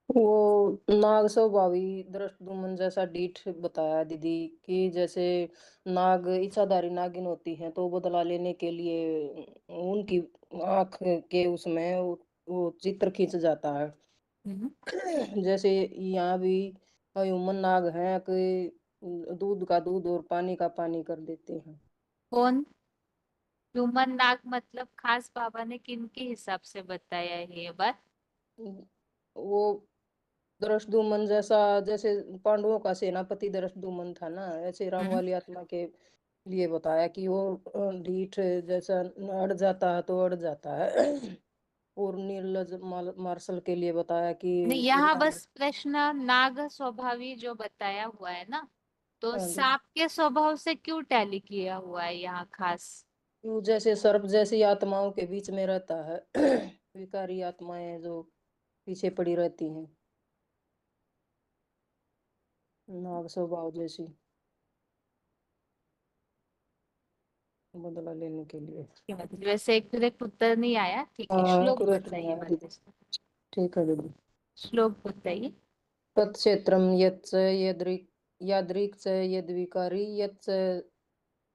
वो नाग स्वभावी दृष्टद्युम्न जैसा डीठ बताया दीदी, कि जैसे नाग इच्छाधारी नागिन होती है तो बदला लेने के लिए उनकी आंख के उसमें वो चित्र खींच जाता है। जैसे यहाँ भी ह्यूमन नाग हैं कि दूध का दूध और पानी का पानी कर देते हैं। कौन ह्यूमन नाग मतलब खास बाबा ने किन के हिसाब से बताया है ये बात? वो दृष्टद्युम्न जैसा, जैसे पांडवों का सेनापति दृष्टद्युम्न था ना, ऐसे राम वाली आत्मा के लिए बताया कि वो ढीठ जैसा अड़ जाता है तो अड़ जाता है। और निर्लज मार्शल के लिए बताया कि नहीं, यहाँ बस प्रश्न नाग स्वभावी जो बताया हुआ है ना, तो हाँ जी। सांप के स्वभाव से क्यों टैली किया हुआ है यहाँ खास? वो जैसे सर्प जैसी आत्माओं के बीच में रहता है। विकारी आत्माएं जो पीछे पड़ी रहती हैं, नाग स्वभाव जैसी, बदला लेने के लिए। मतलब वैसे एक डायरेक्ट उत्तर नहीं आया, ठीक है, हाँ, श्लोक correct बताइए है दीदी। माता। ठीक है दीदी। श्लोक बताइए। तत्क्षेत्रम यच्च यादृक् च यद्विकारी यच्च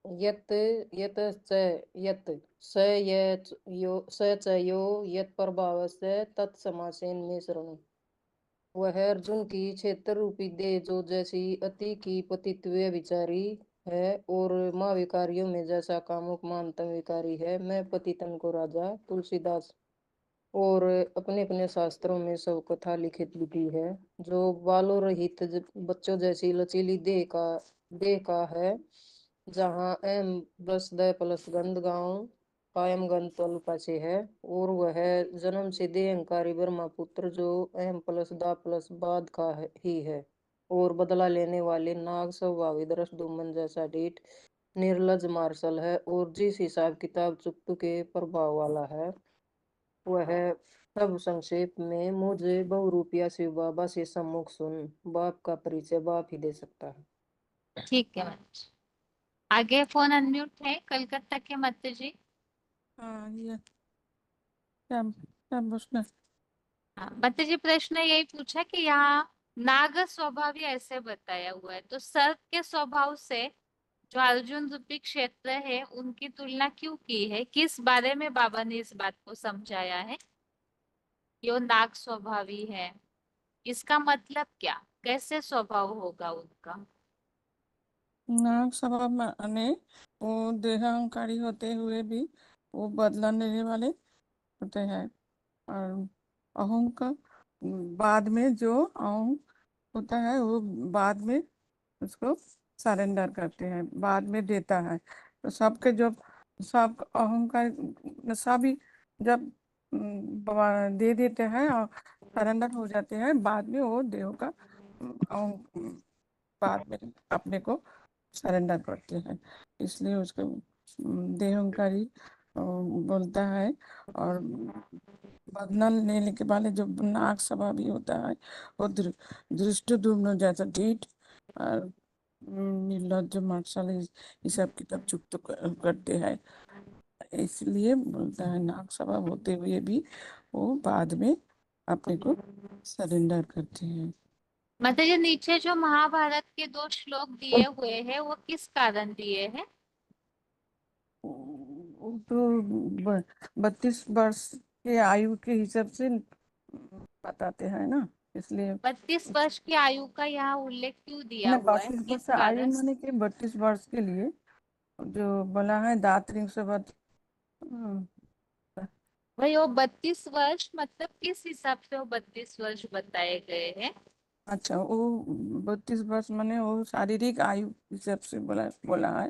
यत् यतश्च यत् स च यो यत् प्रभावस्य तत्समासेन में शरणु। वह अर्जुन की क्षेत्र रूपी देह जो जैसी अति की पतित्व विचारी है और माँ विकारियों में जैसा कामुक मानतम विकारी है। मैं पतितन को राजा तुलसीदास और अपने अपने शास्त्रों में सब कथा लिखित लिखी है। जो बालों रहित बच्चों जैसी लचीली देह का है, जहाँ एम प्लस द प्लस गंध गांव कायम गंध तल पाचे है। और वह जन्म से देह अहंकारी ब्रह्मा पुत्र जो एम प्लस दा प्लस बाद का ही है। और बदला लेने वाले नाग स्वभावी दृष्टद्युम्न जैसा ढीठ निर्लज मार्शल है। और जिस हिसाब किताब चुप्तू के प्रभाव वाला है, वह सब संक्षेप में मुझे बहुरूपिया शिव बाबा से सम्मुख सुन। बाप का परिचय बाप ही दे सकता है। ठीक है माता। आगे फोन अनम्यूट है कलकत्ता के माता जी। हाँ, ये क्या क्या प्रश्न? हाँ माता जी, प्रश्न यही पूछा कि यहाँ नाग स्वभाव ही ऐसे बताया हुआ है, तो सर्प के स्वभाव से जो अर्जुन रूपी क्षेत्र है उनकी तुलना क्यों की है? किस बारे में बाबा ने इस बात को समझाया है? यो नाग स्वभावी है, इसका मतलब क्या? कैसे स्वभाव होगा उनका? नाग स्वभाव माने वो देहांकारी होते हुए भी वो बदला लेने वाले होते हैं। और अहम का बाद में जो अहम होता है वो बाद में उसको सरेंडर करते हैं, बाद में देता है। तो सबके जो सब अहंकार सभी जब दे देते हैं और सरेंडर हो जाते हैं, बाद में वो देह का बाद में अपने को सरेंडर करते हैं। इसलिए उसको देहंकारी बोलता है। और बदला लेने के वाले जो नाग स्वभावी होता है वो दृष्टद्युम्न जैसा ढीठ और निर्लज्ज मार्शल ये सब किताब चुप करते हैं। इसलिए बोलता है नाग स्वभाव होते हुए भी वो बाद में अपने को सरेंडर करते हैं। मतलब ये नीचे जो महाभारत के 2 श्लोक दिए हुए हैं वो किस कारण दिए हैं? वो तो 32 वर्ष के आयु के हिसाब से बताते हैं ना, इसलिए 32 वर्ष की आयु का यहाँ उल्लेख क्यों दिया ना हुआ है, 32 किस वर्ष आयु कारण? माने कि 32 वर्ष के लिए जो बोला है दात्री से बात। भाई वो 32 वर्ष मतलब किस हिसाब से वो 32 वर्ष बताए गए हैं? अच्छा, वो 32 वर्ष माने वो शारीरिक आयु हिसाब से बोला है।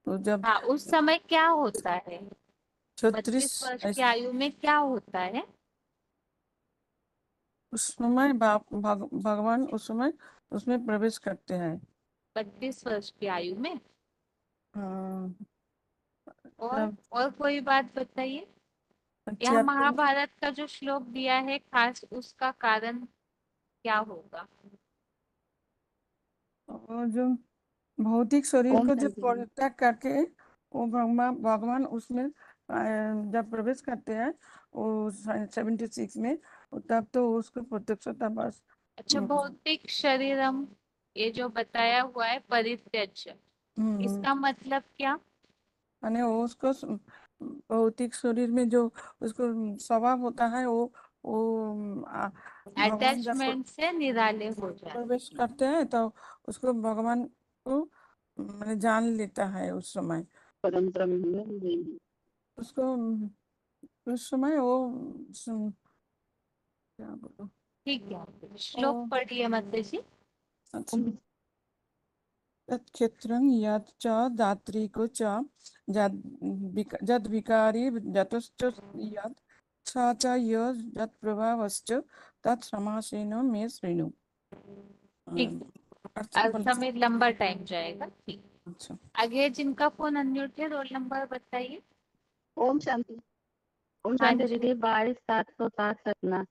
तो जब हाँ, उस समय क्या होता है? 36 32 वर्ष की आयु में क्या होता है? उस समय भगवान उस समय उसमें प्रवेश करते हैं। 32 वर्ष की आयु में? हाँ, और कोई बात बताइए। यहाँ अच्छा महाभारत का जो श्लोक दिया है खास उसका कारण क्या होगा? और जो भौतिक शरीर ओम को जब शांति। परित्याग करके वो भगवान उसमें जब प्रवेश करते हैं वो 76 में, तब तो उसको प्रत्यक्षता बस अच्छा, भौतिक शरीरम ये जो बताया हुआ है परित्यज्य, इसका मतलब क्या? माने वो उसको भौतिक शरीर में जो उसको स्वभाव होता है वो भगवान जब अटैचमेंट से निराले हो जाए। प्रवेश करते हैं तो उसको भगवान को मैंने जान लेता है उस समय। उसको उस समय वो क्या बोलो ठीक है, श्लोक ओ, पढ़िए माता जी। अच्छा। तत्क्षेत्रं यत् च दात्रिको च जद विकारी जतश्च यत् स च यत् प्रभावश्च तत् समासेन मे शृणु। ठीक, अर्थ बोल- समय लंबा टाइम जाएगा। ठीक, अच्छा। आगे जिनका फोन अनम्यूट है रोल नंबर बताइए। ओम शांति। ओम हाँ शांति जी, दीदी 22,707 सपना।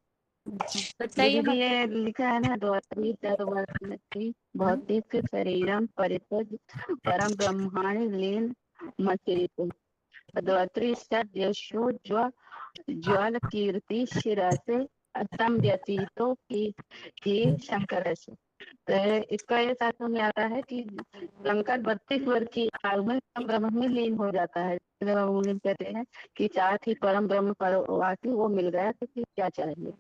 बताइए दीदी माता। ये लिखा है ना द्वात्री तद्वर्ती भौतिक शरीरम परितज परम ब्रह्मांड लीन मचिरित द्वात्री यशो ज्वाल कीर्ति शिरासे असम व्यतीतों की ही शंकर से। तो इसका ये शास्त्र में आता है कि शंकर 32 वर्ष की आयु में परम ब्रह्म में लीन हो जाता है। कहते हैं कि चाहत ही परम ब्रह्म परवासी वो मिल गया तो फिर क्या चाहिए।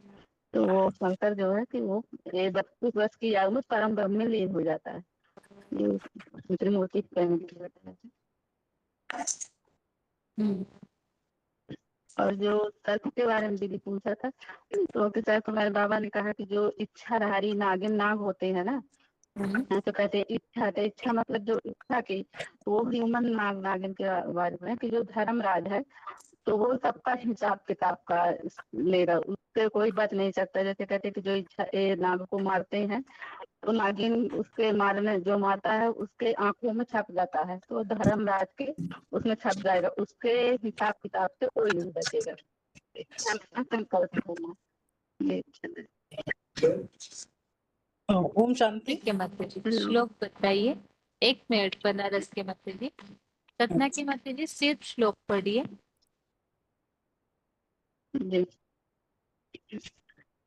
तो वो शंकर जो है कि वो 32 वर्ष की आयु में परम ब्रह्म में लीन हो जाता है। ये त्रिमूर्ति प्रेम की बताया है। और जो तर्क के बारे में दीदी पूछा था तो शायद तुम्हारे बाबा ने कहा कि जो इच्छाधारी नागिन नाग होते हैं ना, तो कहते हैं इच्छा, तो इच्छा मतलब जो इच्छा की, तो वो ह्यूमन नाग नागिन के बारे में कि जो धर्मराज है तो वो सबका हिसाब किताब का लेगा, उससे कोई बच नहीं सकता। जैसे कहते हैं कि जो इच्छा नाग को मारते हैं तो नागिन उसके मारने जो मारता है उसके आंखों में छप जाता है, तो धर्मराज के उसमें छप जाएगा, उसके हिसाब किताब से कोई नहीं बचेगा। संकल्प होना ये ओम शांति। ठीक है माता जी, श्लोक बताइए। 1 मिनट बनारस के माता जी। सतना की माता जी सिर्फ श्लोक पढ़िए। जी।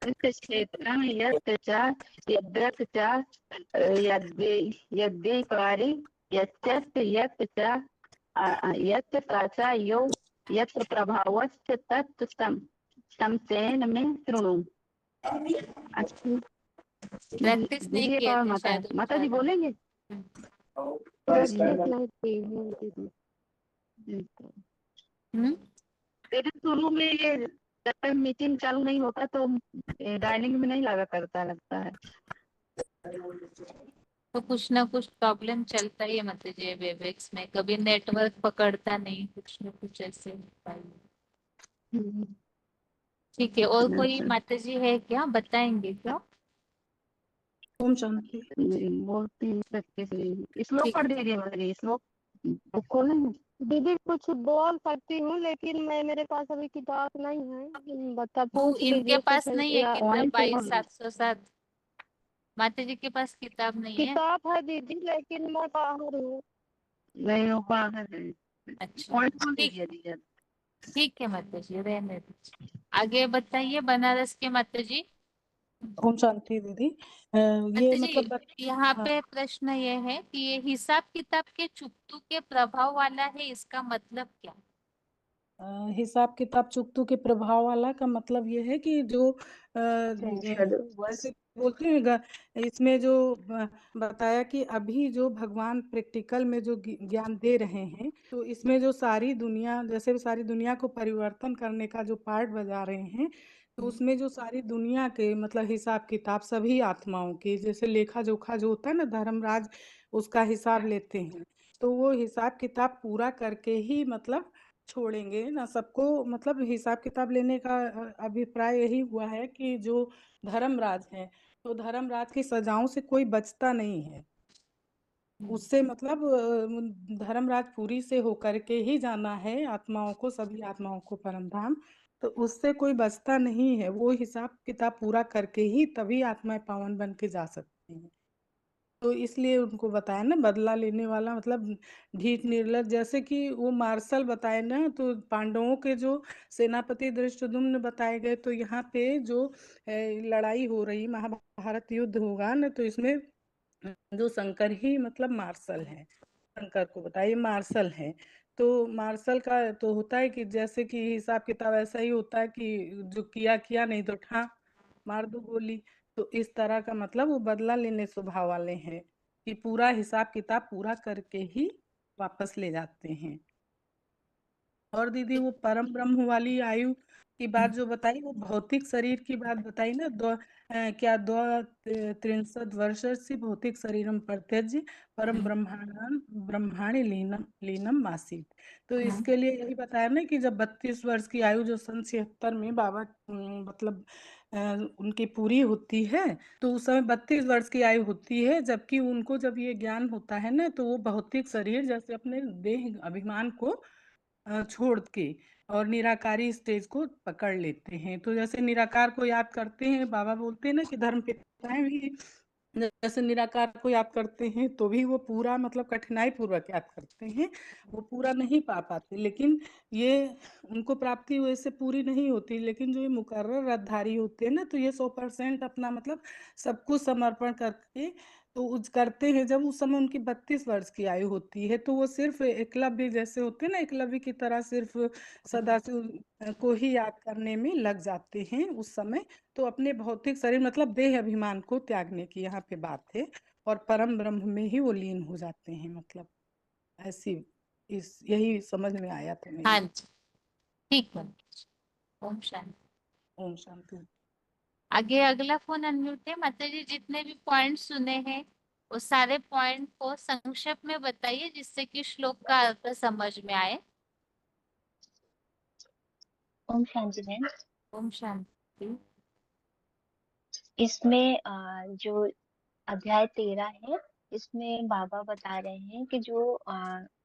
क्षेत्रं यत् च यद्यत् च यद्यकारि यच्च यत् च यत् स च यो यत्र प्रभावश्च तत् शमसेन में शृणु। अच्छा प्रैक्टिस नहीं दीदी एक किए और थे माता शायद माता जी उच्चारण। बोलेंगे। तेरे शुरू में ये जब तक मीटिंग चालू नहीं होता तो डायनिंग में नहीं लगा करता लगता है। तो कुछ ना कुछ प्रॉब्लम चलता ही है माता जी वेबएक्स में, कभी नेटवर्क पकड़ता नहीं, कुछ ना कुछ ऐसे होता है। ठीक है, और कोई माता जी है क्या, बताएंगे क्या? ओम शांति। श्लोक पढ़ दीजिए मेरी श्लोक खोलेंगे। दीदी कुछ बोल सकती हूँ लेकिन मेरे पास अभी किताब नहीं है, बता वो पूछ इनके लीजिए पास कुछ नहीं है या किताब 22,707? माता जी के पास किताब नहीं है? किताब है दीदी लेकिन मैं बाहर हूँ। नहीं हो पाएगा। अच्छा पॉइंट खोल ठीक, दीजिए दीजिए। ठीक है माता जी, रहने दीजिए। आगे बताइए बनारस के माता जी। ओम शांति दीदी। ये माता जी मतलब यहाँ हाँ, पे प्रश्न ये है कि ये हिसाब किताब के चुकतू के प्रभाव वाला है, इसका मतलब क्या? हिसाब किताब चुकतू के प्रभाव वाला का मतलब ये है कि जो वैसे बोलते हैं इसमें जो बताया कि अभी जो भगवान प्रैक्टिकल में जो ज्ञान दे रहे हैं, तो इसमें जो सारी दुनिया, जैसे सारी दुनिया को परिवर्तन करने का जो पार्ट बजा रहे हैं, तो उसमें जो सारी दुनिया के मतलब हिसाब किताब सभी आत्माओं के, जैसे लेखा जोखा जो होता है ना, धर्मराज उसका हिसाब लेते हैं, तो वो हिसाब किताब पूरा करके ही मतलब छोड़ेंगे ना सबको। मतलब हिसाब किताब लेने का अभिप्राय यही हुआ है कि जो धर्मराज है, तो धर्मराज की सजाओं से कोई बचता नहीं है, उससे मतलब धर्मराज पूरी से होकर के ही जाना है आत्माओं को, सभी आत्माओं को परम धाम। तो उससे कोई बचता नहीं है, वो हिसाब किताब पूरा करके ही तभी आत्माएं पावन बन के जा सकती हैं। तो इसलिए उनको बताया ना, बदला लेने वाला मतलब ढीठ निर्लज, जैसे कि वो मार्शल बताए ना, तो पांडवों के जो सेनापति धृष्टद्युम्न बताए गए, तो यहाँ पे जो लड़ाई हो रही, महाभारत युद्ध होगा ना, तो इसमें जो शंकर ही मतलब मार्शल है, शंकर को बताइए मार्शल है। तो मार्शल का तो होता है कि जैसे कि हिसाब किताब ऐसा ही होता है कि जो किया किया, नहीं तो ठा मार दो गोली। तो इस तरह का मतलब वो बदला लेने स्वभाव वाले हैं कि पूरा हिसाब किताब पूरा करके ही वापस ले जाते हैं। और दीदी वो परम ब्रह्म वाली आयु की बात जो बताई, वो भौतिक शरीर की बात बताई ना, क्या 63 वर्ष से भौतिक शरीरम प्रत्यज परम ब्रह्मांड लीनम लीनम मासीत। तो इसके लिए यही बताया ना कि जब 32 वर्ष की आयु जो सन 76 में बाबा मतलब उनकी पूरी होती है, तो उस समय 32 वर्ष की आयु होती है, जबकि उनको जब ये ज्ञान होता है ना, तो वो भौतिक शरीर जैसे अपने देह अभिमान को छोड़ के और निराकारी स्टेज को पकड़ लेते हैं। तो जैसे निराकार को याद करते हैं, बाबा बोलते हैं ना कि धर्म पिताएं भी जैसे निराकार को याद करते हैं तो भी वो पूरा मतलब कठिनाई पूर्वक याद करते हैं, वो पूरा नहीं पा पाते, लेकिन ये उनको प्राप्ति वैसे पूरी नहीं होती। लेकिन जो ये मुकर्रर रथधारी होते हैं ना, तो ये 100% अपना मतलब सब कुछ समर्पण करके तो करते हैं। जब उस समय उनकी 32 वर्ष की आयु होती है, तो वो सिर्फ एकलव्य जैसे होते हैं ना, एकलव्य की तरह सिर्फ सदाशिव को ही याद करने में लग जाते हैं उस समय। तो अपने भौतिक शरीर मतलब देह अभिमान को त्यागने की यहाँ पे बात है, और परम ब्रह्म में ही वो लीन हो जाते हैं। मतलब ऐसी इस यही समझ में आया था मेरे। हाँ जी, ठीक है। ओम शांति। ओम शांति। आगे अगला फोन अनम्यूट है। माता जी, जितने भी पॉइंट सुने हैं वो सारे पॉइंट को संक्षेप में बताइए, जिससे कि श्लोक का अर्थ समझ में आए। ओम शांति मैम। ओम शांति। इसमें जो अध्याय 13 है, इसमें बाबा बता रहे हैं कि जो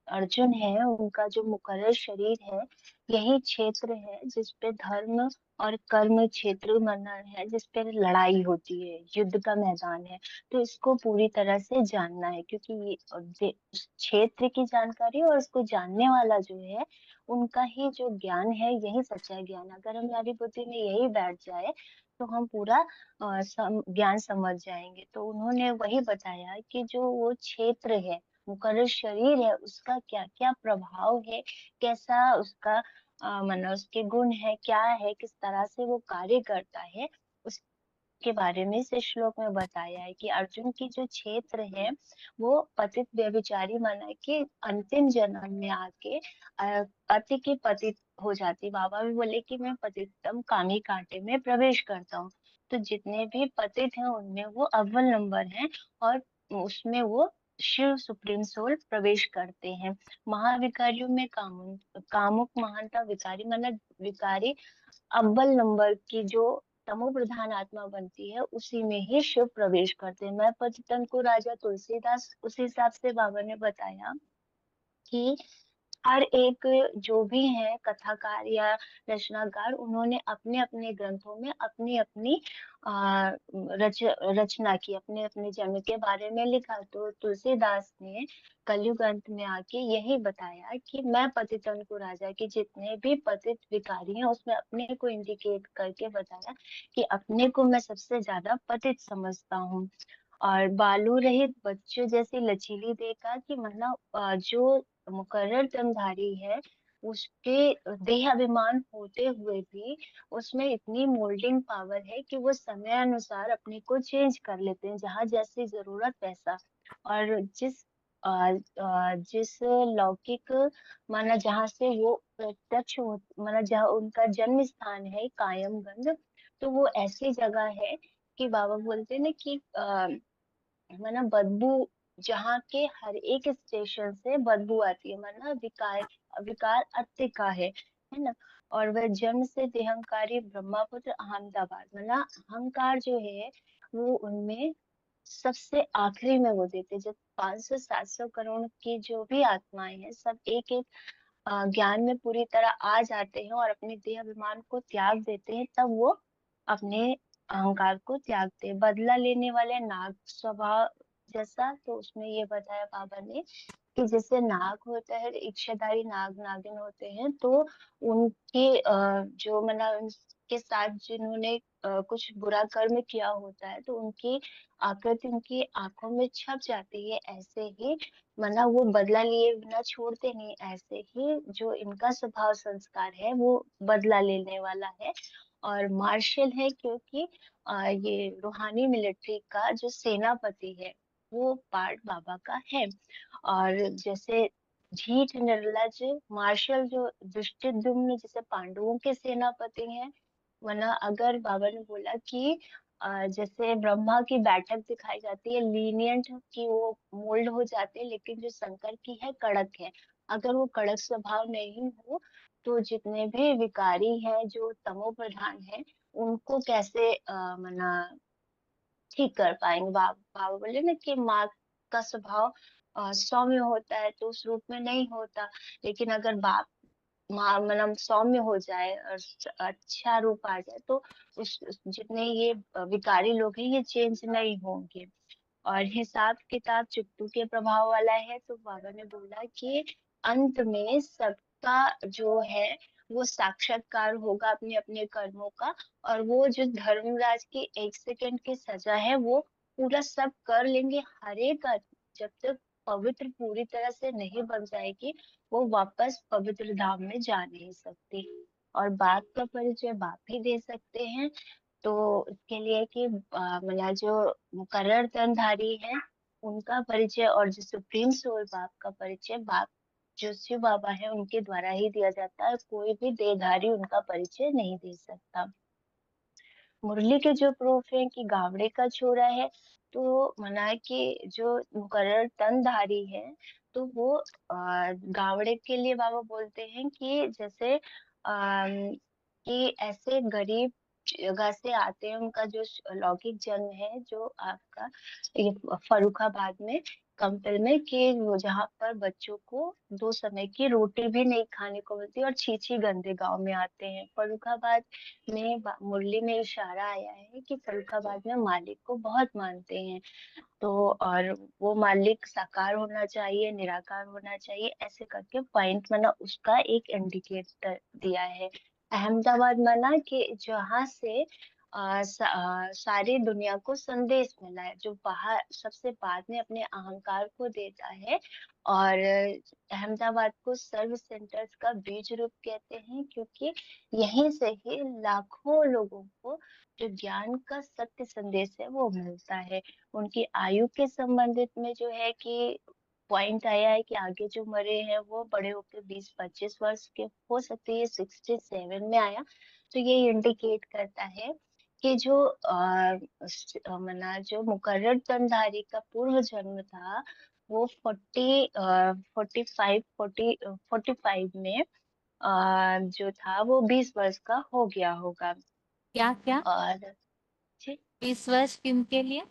अर्जुन है, उनका जो मुकर्रर शरीर है, यही क्षेत्र है जिस पे धर्म और कर्म क्षेत्र मना है, जिस पे लड़ाई होती है, युद्ध का मैदान है। तो इसको पूरी तरह से जानना है, क्योंकि ये उस क्षेत्र की जानकारी और उसको जानने वाला जो है, उनका ही जो ज्ञान है, यही सच्चा ज्ञान। अगर हमारी बुद्धि में यही बैठ जाए तो हम पूरा ज्ञान समझ जाएंगे। तो उन्होंने वही बताया कि जो वो क्षेत्र है, मुकर्रर शरीर है, उसका क्या क्या प्रभाव है, कैसा उसका मतलब उसके गुण है, क्या है, किस तरह से वो कार्य करता है, उसके बारे में इस श्लोक में बताया है कि अर्जुन की जो क्षेत्र है, वो पतित व्यभिचारी माना कि अंतिम जन्म में आके पति की पतित हो जाती। बाबा भी बोले कि मैं पतितम कामी कांटे में प्रवेश करता हूँ। तो जितने भी पतित हैं उनमें वो अव्वल नंबर हैं, और उसमें वो शिव सुप्रीम सोल प्रवेश करते हैं। महाविकारियों में कामुक महानता विकारी मतलब विकारी अव्वल नंबर की जो तमो प्रधान आत्मा बनती है, उसी में ही शिव प्रवेश करते हैं। मैं पतितन को राजा तुलसीदास उस हिसाब से बाबा ने बताया कि हर एक जो भी है कथाकार या रचनाकार, उन्होंने अपने अपने ग्रंथों में अपनी अपनी रचना की, अपने अपने जन्म के बारे में लिखा। तो तुलसीदास ने कलयुग अंत में आके यही बताया कि मैं पतितन को राजा की जितने भी पतित विकारी हैं, उसमें अपने को इंडिकेट करके बताया कि अपने को मैं सबसे ज्यादा पतित समझता हूँ। और बालू रहित बच्चों जैसी लचीली देखा कि मतलब जो मुकर्रर दमधारी है, उसके देह अभिमान होते हुए भी उसमें इतनी मोल्डिंग पावर है कि वो समय अनुसार अपने को चेंज कर लेते हैं, जहाँ जैसी जरूरत वैसा। और जिस लौकिक माना जहाँ से वो प्रत्यक्ष हो, माना जहाँ उनका जन्म स्थान है कायमगंज, तो वो ऐसी जगह है कि बाबा बोलते हैं ना कि माना बदबू, जहाँ के हर एक स्टेशन से बदबू आती है, माना विकार विकार अत्य का है ना। और वह जन्म से देहंकारी ब्रह्मपुत्र अहमदाबाद, माना अहंकार जो है वो उनमें सबसे आखिरी में वो देते। जब 500-700 करोड़ की जो भी आत्माएं हैं, सब एक एक ज्ञान में पूरी तरह आ जाते हैं और अपने देह अभिमान को त्याग देते हैं, तब वो अपने अहंकार को त्यागते हैं। बदला लेने वाले नाग स्वभाव जैसा, तो उसमें ये बताया बाबा ने कि जैसे नाग होता है, इच्छाधारी नाग नागिन होते हैं, तो उनके जो मतलब उनके साथ जिन्होंने कुछ बुरा कर्म किया होता है, तो उनकी आकृति उनकी आंखों में छप जाती है। ऐसे ही मतलब वो बदला लिए बिना छोड़ते नहीं, ऐसे ही जो इनका स्वभाव संस्कार है वो बदला लेने वाला है। और मार्शल है क्योंकि ये रूहानी मिलिट्री का जो सेनापति है, वो पार्ट बाबा का है। और जैसे ढीठ निर्लज मार्शल जो धृष्टद्युम्न जैसे पांडवों के सेनापति हैं, वरना अगर बाबा ने बोला कि जैसे ब्रह्मा की बैठक दिखाई जाती है लीनियंट की वो मोल्ड हो जाते हैं, लेकिन जो शंकर की है कड़क है। अगर वो कड़क स्वभाव नहीं हो तो जितने भी विकारी हैं जो तमो प्रधान है उनको कैसे मना ठीक कर पाएंगे। बाबा बोले ना कि माँ का स्वभाव सौम्य होता है तो उस रूप में नहीं होता, लेकिन अगर बाप माँ मतलब सौम्य हो जाए और अच्छा रूप आ जाए तो जितने ये विकारी लोग हैं ये चेंज नहीं होंगे। और हिसाब किताब चुट्टू के प्रभाव वाला है, तो बाबा ने बोला कि अंत में सबका जो है वो साक्षात्कार होगा अपने अपने कर्मों का, और वो जो धर्मराज की 1 सेकंड की सजा है वो पूरा सब कर लेंगे हर एक जब तक पवित्र पूरी तरह से नहीं बन जाएगी वो वापस पवित्र धाम में जा नहीं सकती। और बाप का परिचय बाप ही दे सकते हैं, तो इसके लिए कि मतलब जो मुकर्रर तनधारी है उनका परिचय और जो सुप्रीम सोल बाप का परिचय बाप जो शिव बाबा है उनके द्वारा ही दिया जाता है। कोई भी देहधारी उनका परिचय नहीं दे सकता। मुरली के जो प्रूफ है कि गावड़े का छोरा है, तो मना है कि जो मुकर्रर तनधारी है तो वो गावड़े के लिए बाबा बोलते हैं कि जैसे कि ऐसे गरीब जगह से आते हैं, उनका जो लौकिक जन्म है जो आपका ये फर्रुखाबाद में कंपल में, कि वो जहाँ पर बच्चों को 2 समय की रोटी भी नहीं खाने को मिलती और छी गंदे गांव में आते हैं। फर्रुखाबाद में मुरली में इशारा आया है कि फर्रुखाबाद में मालिक को बहुत मानते हैं, तो और वो मालिक साकार होना चाहिए निराकार होना चाहिए, ऐसे करके पॉइंट मना उसका एक इंडिकेटर दिया है। अहमदाबाद मना कि जहाँ से सारी दुनिया को संदेश मिला है, जो बाहर सबसे बाद में अपने अहंकार को देता है। और अहमदाबाद को सर्व सेंटर्स का बीज रूप कहते हैं, क्योंकि यहीं से ही लाखों लोगों को जो ज्ञान का सत्य संदेश है वो मिलता है। उनकी आयु के संबंधित में जो है कि पॉइंट आया है कि आगे जो मरे हैं वो बड़े होकर 20-25 वर्ष के हो सकते हैं, 67 में आया, तो ये इंडिकेट करता है कि जो मना जो मुकर्रर तनधारी का पूर्व जन्म था वो 45 में जो था वो 20 वर्ष का हो गया होगा। क्या क्या और 20 वर्ष किनके लिए?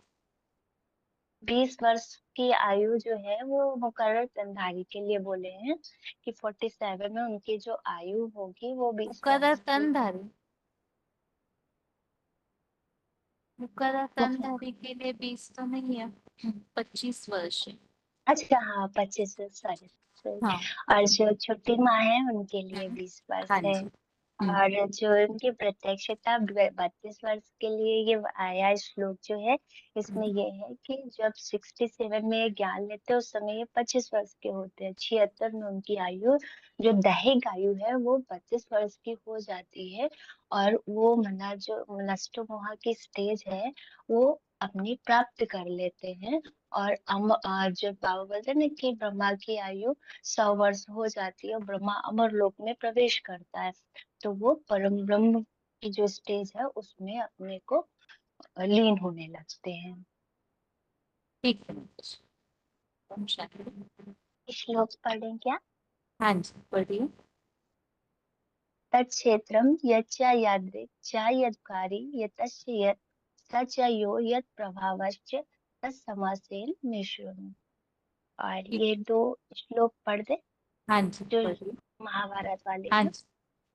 20 वर्ष की आयु जो है वो मुकर्रर तनधारी के लिए बोले हैं कि 47 में उनकी जो आयु होगी वो 20 मुकर्रर वर्ष की तनधारी, मुकर्रर तनधारी के लिए 20 तो नहीं है, 25 वर्ष है। अच्छा हाँ 25 सॉरी। हाँ और जो छोटी माँ है उनके लिए 20 वर्ष हाँ है। जी। और जो उनकी प्रत्यक्षता 32 वर्ष के लिए ये आया श्लोक जो है इसमें ये है कि जब 67 में ये ज्ञान लेते हैं उस समय ये 25 वर्ष के होते हैं। 76 में उनकी आयु जो दैहिक आयु है वो 32 वर्ष की हो जाती है, और वो मना जो नष्टो मोहा की स्टेज है वो अपनी प्राप्त कर लेते हैं। और जब बाबा बोलते हैं ना कि ब्रह्मा की आयु 100 वर्ष हो जाती है और ब्रह्मा अमर लोक में प्रवेश करता है, तो वो परम ब्रह्म की जो स्टेज है उसमें अपने को लीन होने लगते हैं। ठीक है, ओम शांति। श्लोक पढ़ें क्या? हाँ जी पढ़िए। तत्क्षेत्रम यच्च यादृक् च यत्कारी यतस्य यत् स च यो यत् प्रभावश्च तत्समासेन मे शृणु। और ये 2 श्लोक पढ़ दे हाँ जी जो पढ़िए। महाभारत वाले हाँ हैं। जी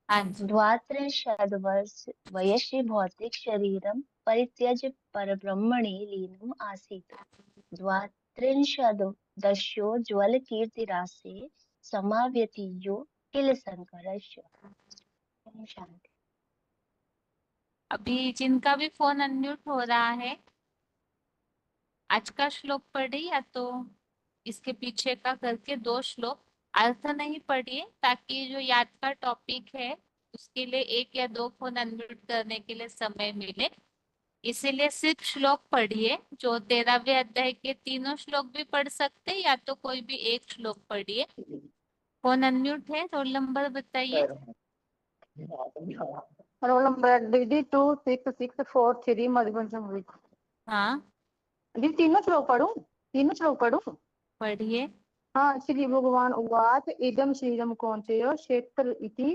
हाँ जी। द्वात्रिंशद्वर्ष वयसि भौतिक शरीरम परित्यज्य परब्रह्मणि लीनम् आसीत्। द्वात्रिंशदशो ज्वलकीर्तिरासे समाव्यतीयो किल शंकरस्य। ओम शांति। अभी जिनका भी फोन अनम्यूट हो रहा है आज का श्लोक पढ़िए या तो इसके पीछे का करके 2 श्लोक अर्थ नहीं पढ़िए, ताकि जो याद का टॉपिक है उसके लिए 1 या 2 फोन अनम्यूट करने के लिए समय मिले। इसीलिए सिर्फ श्लोक पढ़िए। जो 13वें अध्याय के तीनों श्लोक भी पढ़ सकते या तो कोई भी एक श्लोक पढ़िए। फोन अनम्यूट है, रोल नंबर बताइए। रोल नंबर दीदी 26643 मधुबन संघवी। हाँ दीदी तीनों श्लोक पढ़ूं? तीनों श्लोक पढ़ूं? पढ़िए। हाँ, श्री भगवान उवाच इदं शरीरं कौन्तेय क्षेत्र इति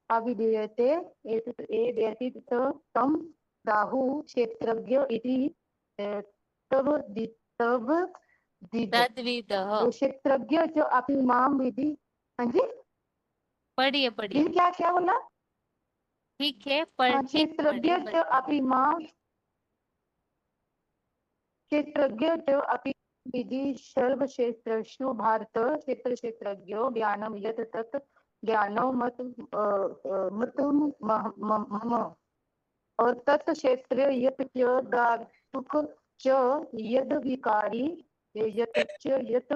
अभिधीयते एतत् तं प्राहुः क्षेत्रज्ञ इति तद्विदः। क्षेत्रज्ञ च अपि मां विधि। हाँ जी पढ़िए पढ़िए। दीदी, क्या बोला? ठीक है, ठीक क्षेत्रज्ञ पढ़िए। च अपि मां क्षेत्रज्ञ च अपि विधि सर्वक्षेत्रेषु भारत क्षेत्रज्ञो ज्ञानं यत् तत् ज्ञानं मम और तत् क्षेत्रे यत् च दातुक च यद् विकारी यत् च यत्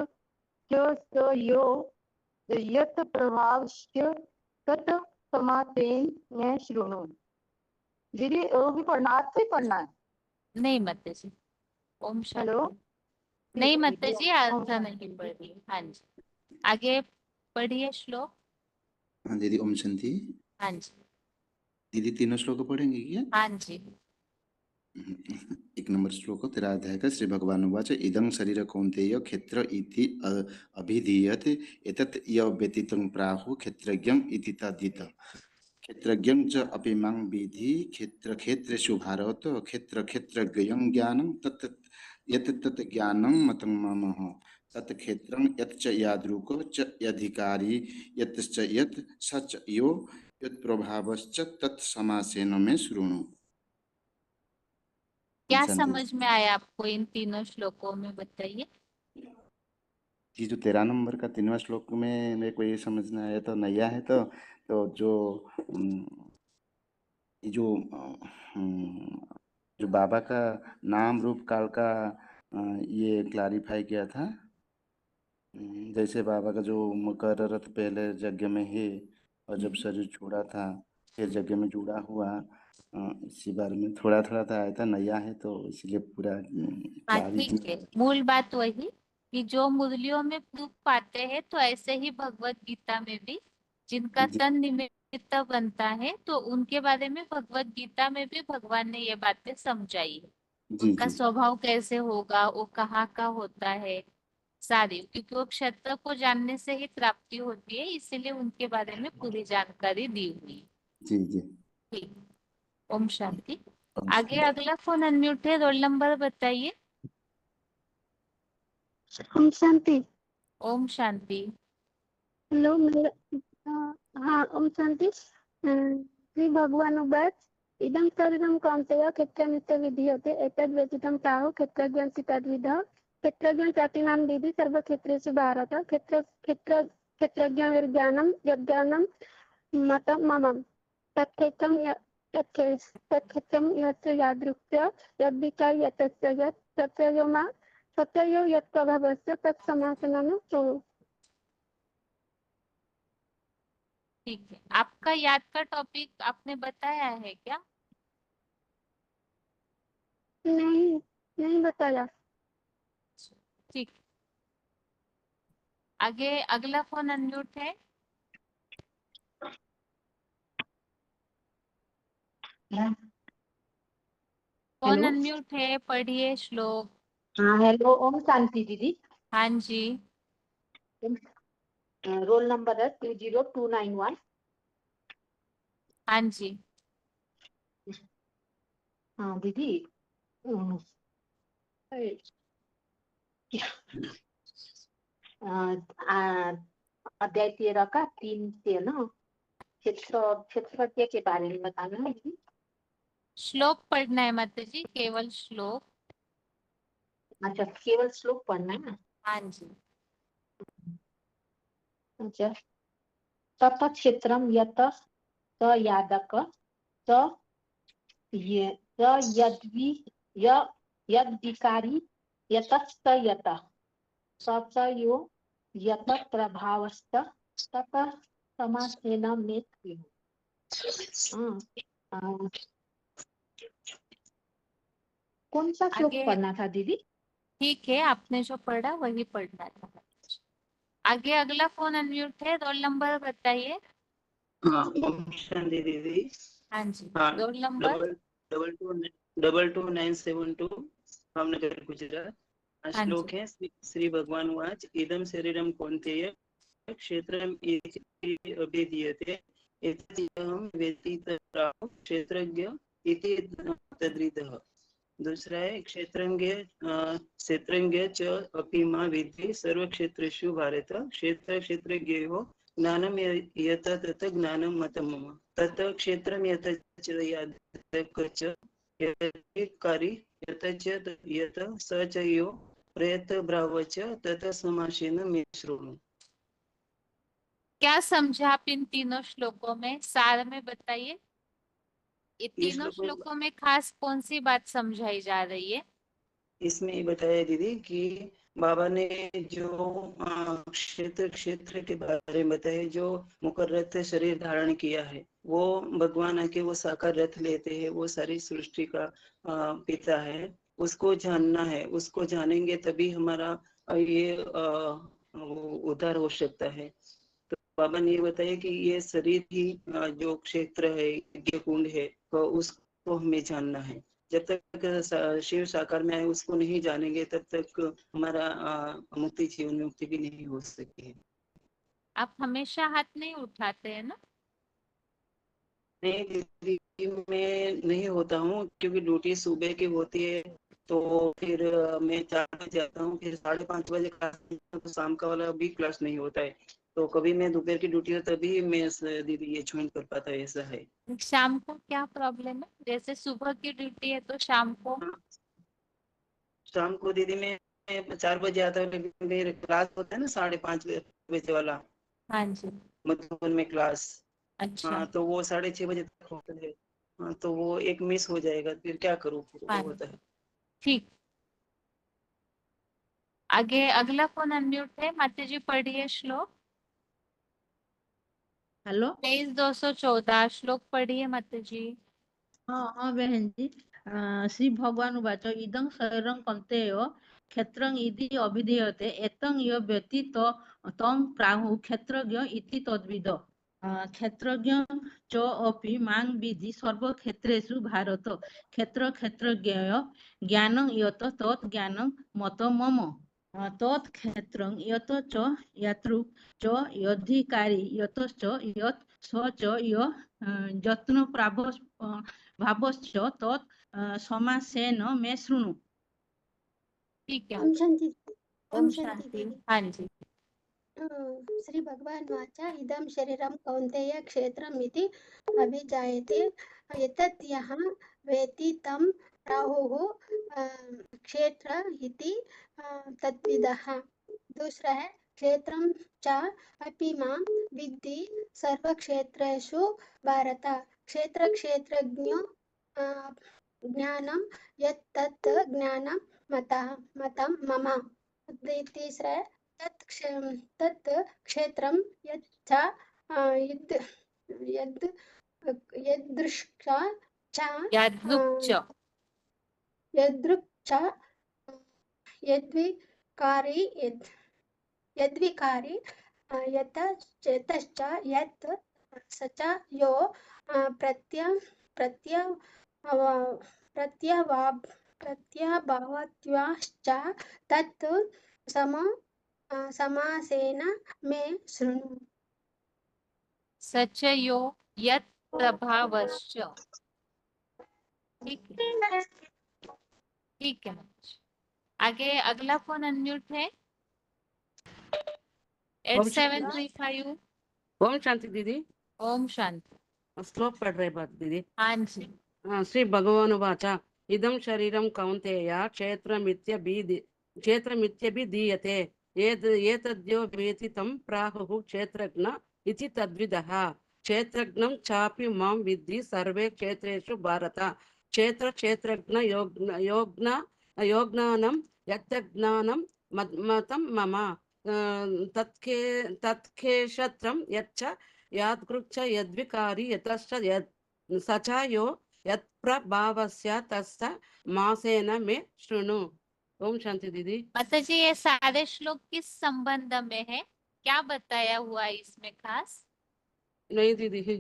च स यो यत् प्रभावश्च तत् समासेन में शृणु। दीदी वो भी पढ़ना, आज से पढ़ना है? नहीं माता जी, ओम हेलो, शांति। नहीं माता जी, ऐसा नहीं पढ़िए। हाँ जी, आगे पढ़िए श्लोक। हाँ दीदी, ओम शांति। हाँ जी। दीदी तीनों श्लोक पढ़ेंगे क्या? हाँ जी। एक नंबर श्लोक तेरा अध्याय का। श्री भगवान उवाच इदं शरीर कौन्तेय क्षेत्र इति अभिधीयते एतत् य व्यतीतं प्राहुः क्षेत्रज्ञम् इति तद्विदः। क्षेत्रज्ञं च अपि मां विधि क्षेत्रेषु भारत क्षेत्रज्ञं ज्ञानं तत् यत् तत् ज्ञानं मतं मम तत् क्षेत्रं यत् च यादृक् च यधिकारी यत् च यत् स च यो यत् प्रभावश्च तत् समासेन में शृणु। क्या शांति। समझ में आया आपको इन तीनों श्लोकों में, बताइए। ये जो 13 नंबर का 3वां श्लोक में मेरे को ये समझना आया तो नया है तो जो ये जो बाबा का नाम रूप काल का ये क्लैरिफाई किया था। जैसे बाबा का जो मुकर्ररत पहले यज्ञ में है और जब शरीर छोड़ा था फिर यज्ञ में जुड़ा हुआ, इसी बारे में थोड़ा थोड़ा था आया था, नया है तो इसलिए पूरा हाँ ठीक है, मूल बात वही कि जो मुरलियों में प्रूफ पाते हैं, तो ऐसे ही भगवत गीता में भी जिनका तन निमित्त बनता है, तो उनके बारे में भगवत गीता में भी भगवान ने ये बातें समझाई है। जी उनका जी स्वभाव कैसे होगा, वो कहाँ का होता है, सारी, क्योंकि वो क्षेत्र को जानने से ही प्राप्ति होती है, इसीलिए उनके बारे में पूरी जानकारी दी हुई है। जी जी। ठीक, ओम शांति। ओम आगे शांति। अगला फोन अनम्यूट है, रोल नंबर बताइए। ओम शांति। ओम शांति। हेलो, मेरा हाँ, ओम शांति। श्री भगवान उवाच इदं शरीरं कौन्तेय क्षेत्रमिति विधीयते एतद् व्यतीतं प्राहुः क्षेत्रज्ञं तद्विदः। क्षेत्रज्ञं चापि मां विधि सर्वक्षेत्रेषु भारत क्षेत्रज्ञं यज्ञानं मतं मम तत्क्षेत्रं यत् यादृक् यद्विकारि यतश्च यत् सत्ययो यत् प्रभावश्च तत्समासेन शृणु। ठीक है, आपका याद का टॉपिक आपने बताया है क्या? नहीं बताया। ठीक, आगे अगला फोन अनम्यूट है। Phone hello. अनम्यूट है, पढ़िए श्लोक। हाँ हेलो, ओम शांति दीदी। हाँ जी। रोल नंबर है 20291। हाँ जी। हाँ दीदी, अध्याय 13 का 3 से ना क्षेत्रज्ञ के बारे में बताना है दीदी। श्लोक पढ़ना है माता जी, केवल श्लोक। अच्छा, केवल श्लोक पढ़ना है ना? हाँ जी। अच्छा, तत् क्षेत्रम यत स यादक स यद्विकारी यतस्त यत स यो यत प्रभावस्त तत समासेन में कौन सा श्लोक आगे पढ़ना था दीदी? ठीक है, आपने जो पढ़ा वही पढ़ना था। आगे अगला फोन अनम्यूट है, रोल नंबर बताइए। हाँ, ओम शांति दीदी। हाँ जी, हाँ, रोल नंबर। 222972 भावनगर गुजरात। हाँ श्लोक जी, है श्री भगवान उवाच इदं शरीरं कौन्तेय क्षेत्रम् इति अभिधीयते एतद्यहं व्यतीतराहो क्षेत्रज्ञ इति तद्विदः। दूसरा है क्षेत्रज्ञ च अपि मा विद्धि सर्वक्षेत्रेषु भारत क्षेत्र क्षेत्रज्ञयो ज्ञानं यत तत ज्ञानं मतं मम तत क्षेत्रं यत च यादृक् च यत्कारी यत च यत स च यो प्रयत ब्राव च तत समासेन मे शृणु। क्या समझा आप इन तीनों श्लोकों में, सार में बताइए। ये ये तीनों श्लोकों श्लोकों में खास कौन सी बात समझाई जा रही है? इसमें ये बताया दीदी कि बाबा ने जो क्षेत्र क्षेत्र के बारे में बताया, जो मुकर्रत शरीर धारण किया है वो भगवान आके वो साकार रथ लेते हैं, वो सारी सृष्टि का पिता है, उसको जानना है। उसको जानेंगे तभी हमारा ये उद्धार हो सकता है। तो बाबा ने ये बताया कि ये शरीर ही जो क्षेत्र है, ये कुंड है, तो उसको हमें जानना है। जब तक शिव साकार में आए उसको नहीं जानेंगे तब तक हमारा मुक्ति, जीवन मुक्ति भी नहीं हो सकती है। आप हमेशा हाथ नहीं उठाते हैं ना? नहीं दीदी, मैं नहीं होता हूँ क्योंकि ड्यूटी सुबह की होती है, तो फिर मैं 4 बजे जाता हूँ, फिर 5:30 बजे क्लास, तो शाम का वाला भी क्लास नहीं होता है। तो कभी मैं दोपहर की ड्यूटी हो तभी मैं दीदी ये ज्वाइन कर पाता है, ऐसा है। शाम को क्या प्रॉब्लम है? जैसे सुबह की ड्यूटी है तो शाम को? शाम को दीदी मैं 4 बजे आता हूँ, लेकिन मेरे क्लास होता है ना 5:30 बजे वाला, हाँ जी, मधुबन में क्लास। अच्छा। हाँ, तो वो 6:30 बजे तक होता है। हाँ, तो वो एक मिस हो जाएगा, फिर क्या करूँ, हाँ, वो होता है। ठीक। आगे अगला फोन अनम्यूट है, माता जी पढ़िए श्लोक। हेलो। 23-214 श्लोक पढ़िए माता जी। हाँ हाँ बहन जी। श्री भगवान उवाच इदं शरीरं कौन्तेय क्षेत्रं इति अभिधीयते एतं यो व्यतीत तं प्राहुः क्षेत्रज्ञ इति तद्विद। क्षेत्रज्ञ च अपि मां विद्धि सर्वक्षेत्रेषु भारत क्षेत्र क्षेत्रज्ञय ज्ञानं यत तत् ज्ञानं मतं मम तत् क्षेत्रं यत च यातृक् च यदधिकारी यतश्च यत् स च य यत्न भावश्च तत् समासेन मे शृणु। ठीक है, ओम शांति। ओम ओम शांति शांति। दीदी। हाँ जी, श्री भगवान वाचा इदं शरीरं कौन्तेय क्षेत्रमिति अभिजायते एतत् यः वेत्ति तं प्राहुः क्षेत्र इति तद्विदः। दूसरा है क्षेत्रं च अपि मां विद्धि सर्वक्षेत्रेषु भारत क्षेत्र क्षेत्रज्ञो ज्ञानं यत् तत् ज्ञानं मतं मम। तीसरा है तत् क्षेत्रं यच्च यद् यद् यदृक्षा च यदृक् च यद्विकारी यद्विकारी यतश्च यत् स च यो प्रत्यभावत्वाश्च तत् समासेन मे शृणु। सच यो यत् प्रभावश्च। ठीक है, ठीक है। आगे अगला फोन अनम्यूट है, ओम शांति। 8735। ओम शांति दीदी। ओम शांति। श्लोक पढ़ रहे बात दीदी। हाँ जी। श्री भगवान वाचा इदं शरीरं कौन्तेय क्षेत्रमित्यभिधीयते एतद्यो वेति तं प्राहुः क्षेत्रज्ञ इति तद्विदः। क्षेत्रज्ञं चापि मां विद्धि सर्वे क्षेत्रेषु भारत क्षेत्र क्षेत्रज्ञ योज्ञानं यत्तज्ञानं मतं मम तत्क्षेत्रं यच्च यादृक् यद्विकारी यतश्च यत् स च यो यत्प्रभावस्य तस्य मासेन मे शृणु। ओम शांति दीदी। माता जी ये सारे श्लोक किस संबंध में है? क्या बताया हुआ है इसमें खास? नहीं दीदी।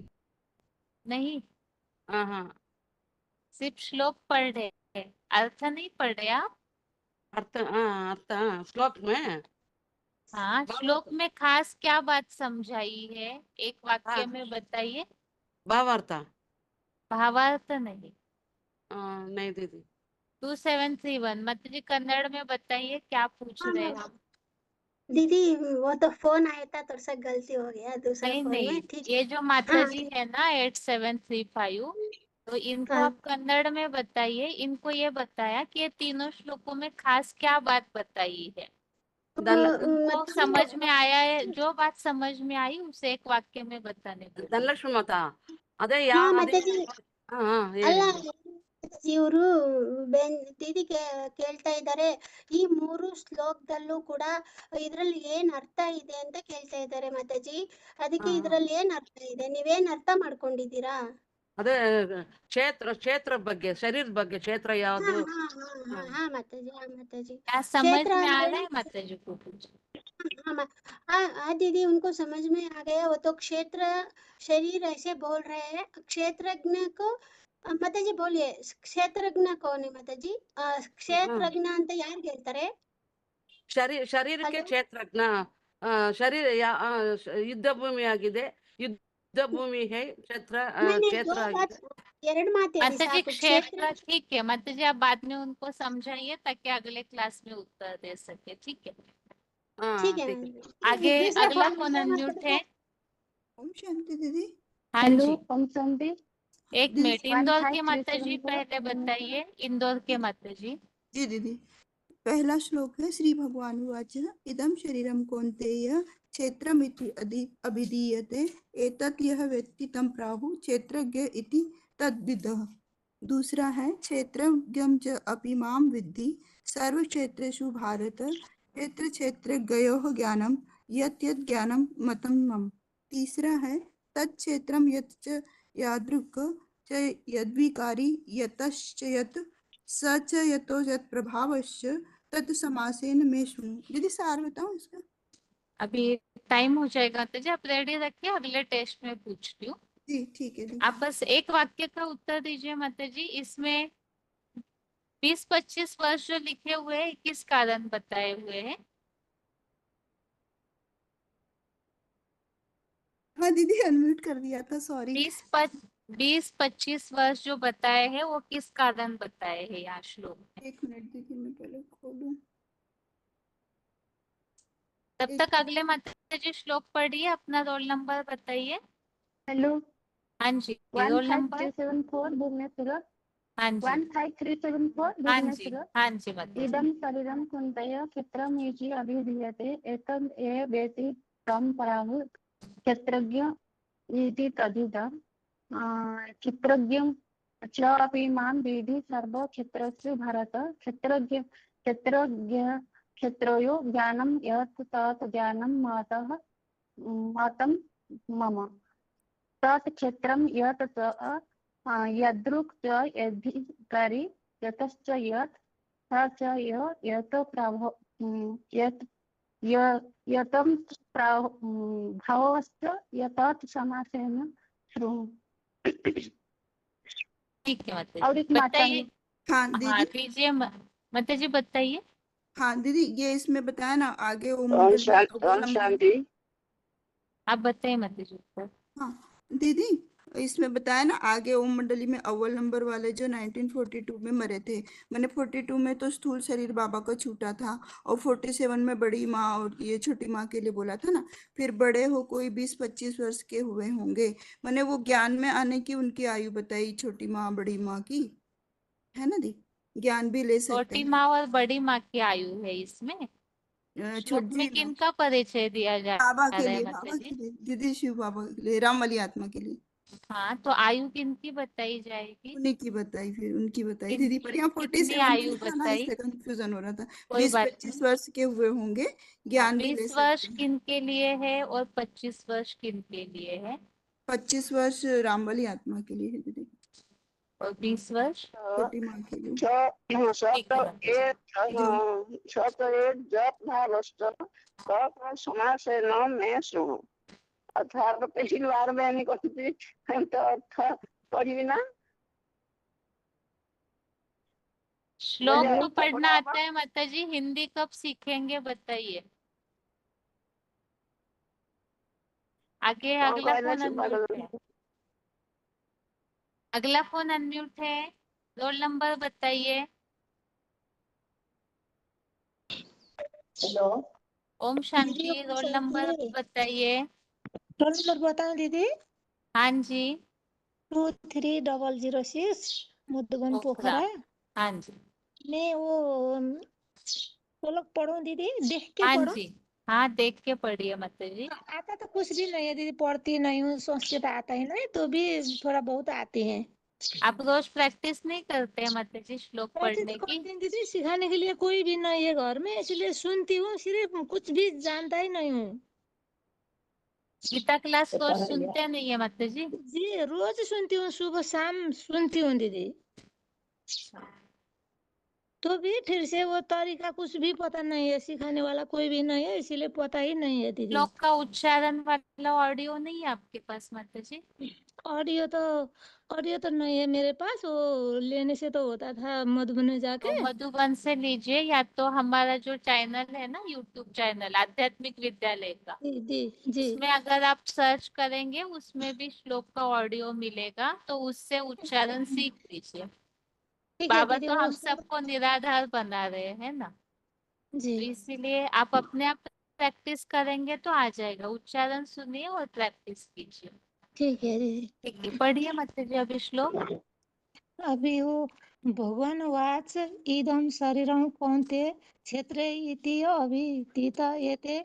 नहीं, हाँ हाँ, सिर्फ श्लोक पढ़ रहे हैं, अर्थ नहीं पढ़ रहे आप? अर्थ, हाँ अर्थ, हाँ श्लोक में। हाँ, श्लोक में खास क्या बात समझाई है, एक वाक्य हाँ, में बताइए। भावार्थ। भावार्थ नहीं। नहीं दीदी। 2731 मत जी कन्नड़ में बताइए क्या पूछ रहे हैं हाँ, हम। दीदी वो तो फोन आया था, थोड़ा सा गलती हो गया दूसरा नहीं फोन नहीं, में। ठीक ये है। जो माता हाँ जी है ना 8735, तो इनको हाँ। आप कन्नड़ में बताइए। इनको ये बताया कि ये तीनों श्लोकों में खास क्या बात बताई है। उनको समझ में आया है, जो बात समझ में आई उसे एक वाक्य में बताने बोलिए। ಧನಲಕ್ಷ್ಮಿ ಮಾತಾ ಅದೇ ಯಾ हाँ ಅದೇ ಮಾತಾಜಿ, ಹಾ ಹಾ ಅಲ್ಲ ಹೇಳಿ. ಇವರು ದೀದಿ ಕೇಳ್ತಾ ಇದ್ದಾರೆ, ಈ ಮೂರು ಶ್ಲೋಕದಲ್ಲೂ ಕೂಡ ಇದ್ರಲ್ಲಿ ಏನ್ ಅರ್ಥ ಇದೆ ಅಂತ ಕೇಳ್ತಾ ಇದ್ದಾರೆ ಮಾತಾಜಿ. ಅದಕ್ಕೆ ಹಾ. ಇದ್ರಲ್ಲಿ ಏನ್ ಅರ್ಥ ಇದೆ, ನೀವೇನ್ ಅರ್ಥ ಮಾಡ್ಕೊಂಡಿದ್ದೀರಾ? ಅದೇ ಕ್ಷೇತ್ರ ಬಗ್ಗೆ, ಶರೀರದ ಬಗ್ಗೆ, ಕ್ಷೇತ್ರ हाँ ಯಾವುದು. हाँ हाँ हाँ हाँ माताजी, हाँ माताजी। क्या समझ क्षेत्र में आ अंदर रहा है माता जी को पूछे। हाँ दीदी, उनको समझ में आ गया। वो तो क्षेत्र शरीर ऐसे बोल रहे हैं। क्षेत्रज्ञ को माताजी बोलिए, क्षेत्रज्ञ कौन है माताजी? क्षेत्रज्ञ ಅಂತ ಯಾರು ಹೇಳ್ತಾರೆ? ಶರೀರಕ್ಕೆ ಕ್ಷೇತ್ರಜ್ಞ. ಶರೀರ ಯುದ್ಧ ಭೂಮಿ ಆಗಿದೆ, ಯುದ್ಧ ಭೂಮಿ ಹೇ ಕ್ಷೇತ್ರ, नहीं नहीं, ಕ್ಷೇತ್ರ दो बात, ಆಗಿದೆ. ಎರಡು ಮಾತು ಹೇಳಿ माता जी ಸಾಕು। क्षेत्र क्षेत्र ठीक है, माता जी आप बाद में उनको समझाइए ताकि अगले क्लास में उत्तर दे सके। ठीक है, ಹಾ ठीक है ठीक है. आगे दूसरा अगला फोन कौन अनम्यूट है? ओम शांति दीदी। हाँ हेलो जी, ओम शांति। एक मिनट, इंदौर के माता जी 1537 पहले बताइए। इंदौर के माता जी। जी दीदी, पहला श्लोक है श्री भगवान उवाच इदं शरीरं कौन्तेय क्षेत्रमिति अभिधीयते एतत् यः वेत्ति तं प्राहुः क्षेत्रज्ञ इति तद्विदः। दूसरा है क्षेत्रज्ञं च अपि मां विद्धि सर्वक्षेत्रेषु भारत क्षेत्र क्षेत्रज्ञयोः ज्ञानं यत् यत् ज्ञानं मतं मम। तीसरा है तत्क्षेत्रं यत् च यादृक् च यद्विकारी यतश्च यत् स च यतो यत् प्रभावश्च तत् समासेन में शृणु। दीदी सार बताऊं इसका? अभी टाइम हो जाएगा माता जी, आप रेडी रखिए, अगले टेस्ट में पूछती हूँ। जी ठीक है दी। आप बस एक वाक्य का उत्तर दीजिए माता जी। इसमें 20-25 वर्ष जो लिखे हुए हैं किस कारण बताए हुए हैं? हाँ दीदी अनम्यूट कर दिया था, सॉरी। 20-25 वर्ष जो बताए हैं वो किस कारण बताए हैं यहाँ श्लोक में? एक मिनट दीदी मैं पहले खोलूं। तब तक अगले माता जी श्लोक पढ़िए, अपना रोल नंबर बताइए। हेलो हाँ जी, रोल नंबर। 15374 भुवनेश्वर। हाँ जी 15374 हाँ जी भुवनेश्वर। हाँ जी माता जी। इदं शरीरं कुन्तय क्षेत्रम् इति अभिधीयते एतद् ये वेति तं प्राहुः क्षेत्रज्ञ इति तद्विदः। क्षेत्रज्ञं च अपि मां विद्धि सर्वक्षेत्रेषु भारत क्षेत्रयो ज्ञानं यत् तत् ज्ञानं मतं मम। तत् क्षेत्रं यत् यदृक् च यद्धिकारी यतश्च यत् स च यत् यतं भावश्च यतत् समासेन शृणु। ठीक है माता और जी, एक माता बताइए। है। हाँ हाँ दीदी। दीजिए माता जी, बताइए। हाँ दीदी ये इसमें बताया ना आगे ओम ओम मंडल में शांति, अव्वल ओम नंबर। शांति। आप बताइए माता जी को। हाँ दीदी इसमें बताया ना आगे ओम मंडली में अव्वल नंबर वाले जो 1942 में मरे थे। मैंने 42 में तो स्थूल शरीर बाबा का छूटा था और 47 में बड़ी माँ और ये छोटी माँ के लिए बोला था ना। फिर बड़े हो कोई 20-25 वर्ष के हुए होंगे। मैंने वो ज्ञान में आने की उनकी आयु बताई, छोटी माँ बड़ी माँ की, है ना दी, ज्ञान भी ले सकते छोटी हैं। माँ और बड़ी माँ की आयु है इसमें। श्लोक में छोटी किनका परिचय दिया जा बाबा के रहा है लिए, माता बाबा जी? के लिए दीदी, शिव बाबा के लिए, राम वाली आत्मा के लिए। हाँ, तो आयु किनकी बताई जाएगी? उन्हीं की बताई, फिर उनकी बताई दीदी, पर यहाँ कितनी 47 आयु लिखा ना बताई? इससे कंफ्यूजन हो रहा था। कोई बात 20-25 वर्ष के हुए होंगे, ज्ञान भी ले 20 वर्ष सकते हैं। किन के लिए है और 25 वर्ष किन के लिए है? 25 वर्ष राम वाली आत्मा के लिए है दीदी। और 20 वर्ष छोटी माँ के लिए श्लोक तो पढ़ना आता है माता जी, हिंदी कब सीखेंगे बताइए। आगे अगला फोन अनम्यूट है, अगला फोन अनम्यूट है। रोल नंबर बताइए। Hello Om Shanti, roll number बताइए। रोल नंबर बताओ दीदी। हाँ जी। 23006 मुदगन पोखरा। हाँ जी। मैं वो लोग पढ़ूं दीदी, देख के हाँ पढ़ो। जी, हाँ देख के पढ़िए माता जी। आता तो कुछ भी नहीं है दीदी, पढ़ती नहीं हूँ, संस्कृत आता ही नहीं, तो भी थोड़ा बहुत आते हैं। आप रोज प्रैक्टिस नहीं करते हैं माता जी श्लोक प्रैक्टिस पढ़ने तो की? करती हूँ दीदी, सिखाने के लिए कोई भी नहीं है घर में, इसलिए सुनती हूँ, सिर्फ कुछ भी जानता ही नहीं हूँ। गीता क्लास रोज सुनते नहीं है माता जी? जी रोज सुनती हूँ, सुबह शाम सुनती हूँ दीदी। तो भी फिर से वो तरीका कुछ भी पता नहीं है, सिखाने वाला कोई भी नहीं है, इसीलिए पता ही नहीं है दीदी। श्लोक का उच्चारण वाला ऑडियो नहीं है आपके पास माता जी? ऑडियो तो नहीं है मेरे पास, वो लेने से तो होता था मधुबन में जाके। तो मधुबन से लीजिए, या तो हमारा जो चैनल है ना, यूट्यूब चैनल आध्यात्मिक विद्यालय का, जी जी। उसमें अगर आप सर्च करेंगे उसमें भी श्लोक का ऑडियो मिलेगा, तो उससे उच्चारण सीख लीजिए। ठीक है बाबा दीदी, तो वो हम सबको निराधार बना रहे हैं ना, जी तो इसीलिए आप अपने आप प्रैक्टिस करेंगे तो आ जाएगा। उच्चारण सुनिए और प्रैक्टिस कीजिए। ठीक है दीदी। ठीक है, पढ़िए माता जी अभी श्लोक। अभी वो भगवान वाच इदं शरीरं कौन्तेय क्षेत्रे इति अभिधीत एते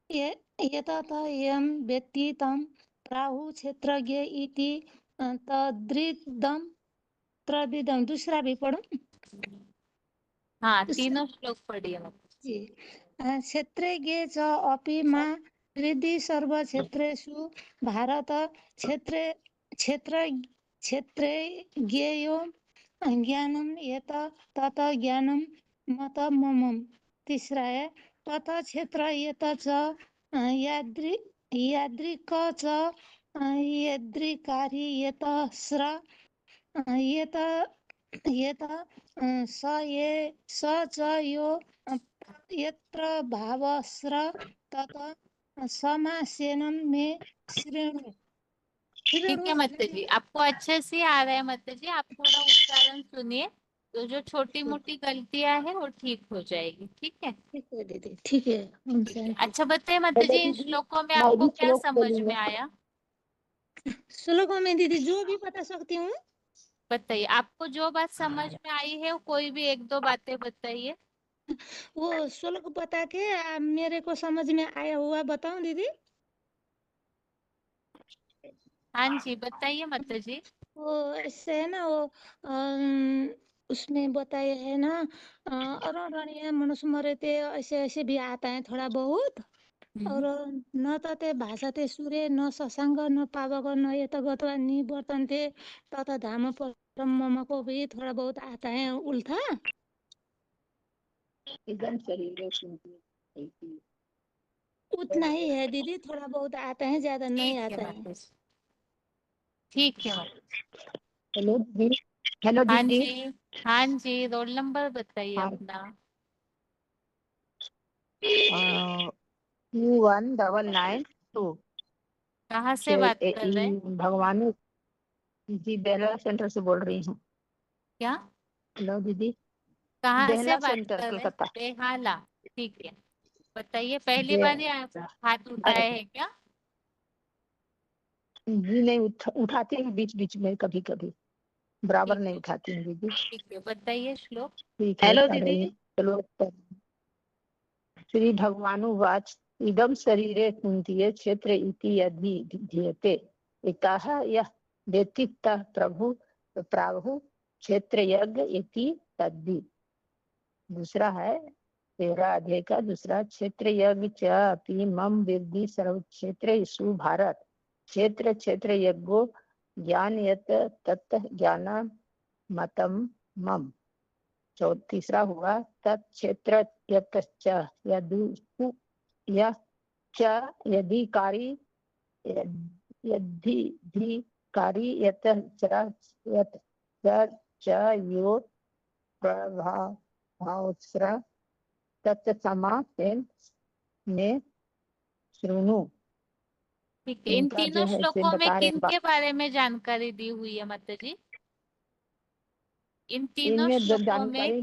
एतत् यं वेत्ति तं प्राहुः क्षेत्रज्ञ इति तद्विदं त्रविदं। दूसरा भी पढ़ो। हाँ, तीनों श्लोक पढ़िए माता जी। क्षेत्रज्ञ च अपि मा हृदि सर्वक्षेत्रेषु भारत क्षेत्रे क्षेत्रज्ञेयो ज्ञानम एत तत ज्ञानम मत मम। तीसरा है तत क्षेत्र एत च यादृक च यद्रिकारी एत स्र एत एत स ये स च यो यत्र भावस्र तत समासेनं मे शृणु। ठीक है माता जी, आपको अच्छे से आ रहा है माता जी, आप थोड़ा उच्चारण सुनिए, तो जो छोटी मोटी गलतियां हैं वो ठीक हो जाएगी। ठीक है? ठीक है दीदी, ठीक है। ठीक है। अच्छा बताइए माता जी, इन श्लोकों में आपको क्या समझ में आया? श्लोकों में दीदी जो भी बता सकती हूँ। बताइए, आपको जो बात समझ में आई है, कोई भी एक दो बातें बताइए। वो श्लोक बता के मेरे को समझ में आया हुआ बताऊं दीदी? हाँ जी बताइए माता जी। वो ऐसे है ना, वो उसमें बताया है ना, अरणीय मनुष्य मरे थे, ऐसे ऐसे भी आता है थोड़ा बहुत। और न तते भाषते सूर्य न शशांक न पावक न ये तो गतवा निवर्तन्ते तथा धाम परम मम को भी थोड़ा बहुत आता है उल्था। एकदम शरीर उतना ही है दीदी, थोड़ा बहुत आता है, ज्यादा नहीं आता है। ठीक है माता जी। हेलो दीदी। हेलो हाँ दीदी। जी, हाँ जी, रोल नंबर बताइए हाँ। अपना। 21992। कहाँ से बात कर रहे हैं? भगवान जी, बेला सेंटर से बोल रही हूँ। क्या? हेलो दीदी। कहाँ से बेहला बात सेंटर कर रहे हैं? कलकत्ता। बेहाला। ठीक है, बताइए। पहली बे- बार ही आप हाथ उठाए हैं क्या? जी नहीं, उठाती हूँ बीच बीच में, कभी कभी, बराबर ठीक नहीं है, उठाती हूँ दीदी। ठीक है, बताइए श्लोक। ठीक है, हेलो कर दीदी। रही हूँ। चलो। श्री भगवानुवाच इदं शरीरे कुन्तीय क्षेत्र इति यद्विधीयते इतः यः वेत्ति सः प्रभु प्राहुः क्षेत्रज्ञ इति तद्धि। दूसरा है 13 अध्याय का दूसरा, क्षेत्रज्ञ च अपि मम विद्धि सर्वक्षेत्रेषु भारत क्षेत्र क्षेत्रज्ञो ज्ञान यत् तत् ज्ञानम् मतम मम। तीसरा हुआ तत्क्षेत्र यतश्च यदु यश्च यधिकारी यद्धिकारी यत च यो प्रभावस्र तत्समासेन में शृणु। ठीक है, इन इनका जो तीनों है इसे श्लोकों में बता रहे किन के बारे में जानकारी दी हुई है माता जी? इन तीनों इनमें श्लोकों में जानकारी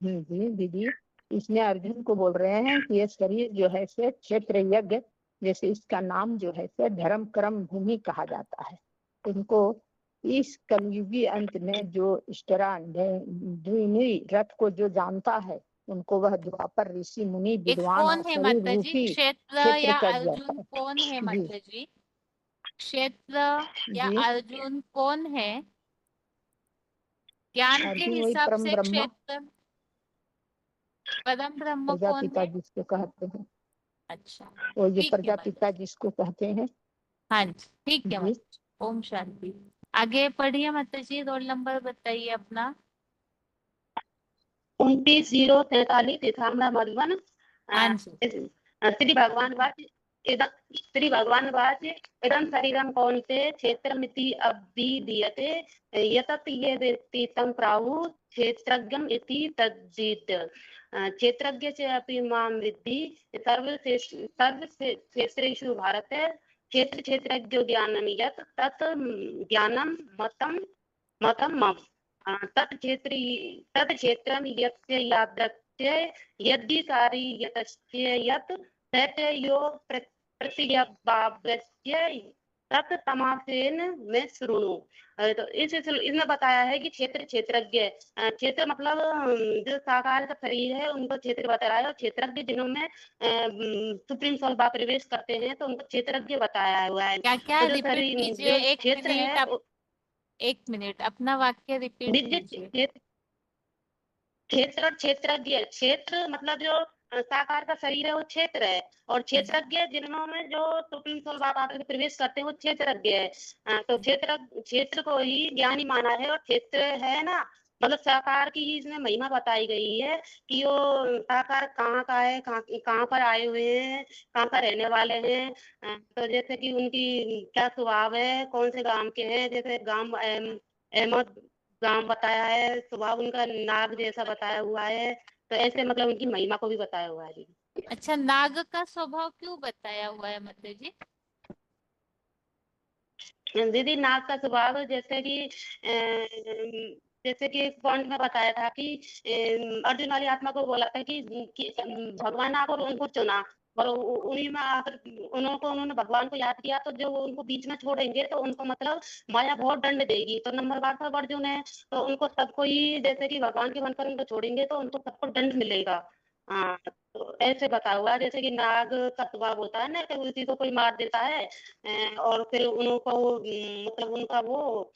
जी दीदी, इसमें अर्जुन को बोल रहे हैं कि ये शरीर जो है से क्षेत्र यज्ञ, जैसे इसका नाम जो है से धर्म कर्म भूमि कहा जाता है। इनको इस कलयुगी अंत में जो इष्टरा द्विमुनि रथ को जो जानता है, उनको वह द्वापर ऋषि मुनि एक विद्वान कौन और है शरीर माता जी? रूपी क्षेत्र क्षेत्र या कह अर्जुन जाता है। कौन है जी माता जी? क्षेत्र या जी, अर्जुन कौन है? ज्ञान के अर्जुन वही हिसाब परम से ब्रह्म क्षेत्र परम ब्रह्म कौन प्रजापिता है? जिसको कहते हैं, अच्छा, वो ये ठीक है माता प्रजापिता जी। जिसको कहते हैं। हाँ जी, ठीक है जी माता जी। ओम शांति। आगे पढ़िए माता जी, रोल नंबर बताइए अपना। 29-0-43 तीर्थामरा मधुबन। हाँ जी। श्री भगवान वाच इदं शरीरं कौन्तेय क्षेत्रमिति अभिधीयते यतत ये वेत्ति तं प्राहुः क्षेत्रज्ञम् इति तद्वित्। क्षेत्रज्ञ च अपि मां विद्धि सर्वक्षेत्रेषु भारत। क्षेत्रज्ञो ज्ञानं यत् तत् ज्ञानं मतं मम। तत्क्षेत्रं यस्य यादृच्छे यद्धिकारी यतस्य यत् तत् यो प्रतिज्ञाभावस्य तत् तमासेन में शृणु। तो इसमें बताया है कि क्षेत्रज्ञ, क्षेत्र मतलब जो साकार का शरीर है उनको क्षेत्र बताया है, और क्षेत्रज्ञ जिन्होंने सुप्रीम सोल बाप प्रवेश करते हैं तो उनको क्षेत्रज्ञ बताया हुआ है। क्या क्या तो जो रिपीट शरीर कीजिए? जो एक क्षेत्र मिनट है आप, एक मिनट अपना वाक्य रिपीट कीजिए। क्षेत्रज्ञ, क्षेत्र मतलब जो साकार का शरीर है वो क्षेत्र है, और क्षेत्रज्ञ जिन्होंने जो सुप्रीम सोल बाबा में प्रवेश करते हैं वो क्षेत्रज्ञ है। तो क्षेत्र को ही ज्ञानी माना है, और क्षेत्र है ना मतलब साकार की ही इसमें महिमा बताई गई है कि वो साकार कहाँ का है, कहाँ पर आए हुए हैं, कहाँ पर रहने वाले हैं। तो जैसे कि उनकी क्या स्वभाव है, कौन से गांव के हैं, जैसे गांव अहमद गांव बताया है, स्वभाव उनका नाग जैसा बताया हुआ है। तो ऐसे मतलब उनकी महिमा को भी बताया हुआ है दीदी। अच्छा, नाग का स्वभाव क्यों बताया हुआ है माता जी? दीदी नाग का स्वभाव जैसे कि एक पॉइंट में बताया था कि अर्जुन वाली आत्मा को बोला था कि भगवान आकर उनको चुना, और उन्हीं में आकर उन्होंने भगवान को याद किया, तो जो उनको बीच में छोड़ेंगे तो उनको मतलब माया बहुत दंड देगी। तो नंबर 12 पर अर्जुन है, तो उनको सबको ही जैसे कि भगवान के बनकर उनको छोड़ेंगे तो उनको सबको दंड मिलेगा। हाँ, तो ऐसे बता हुआ है, जैसे कि नाग का स्वभाव होता है ना कि उसी को कोई मार देता है, और फिर उनको मतलब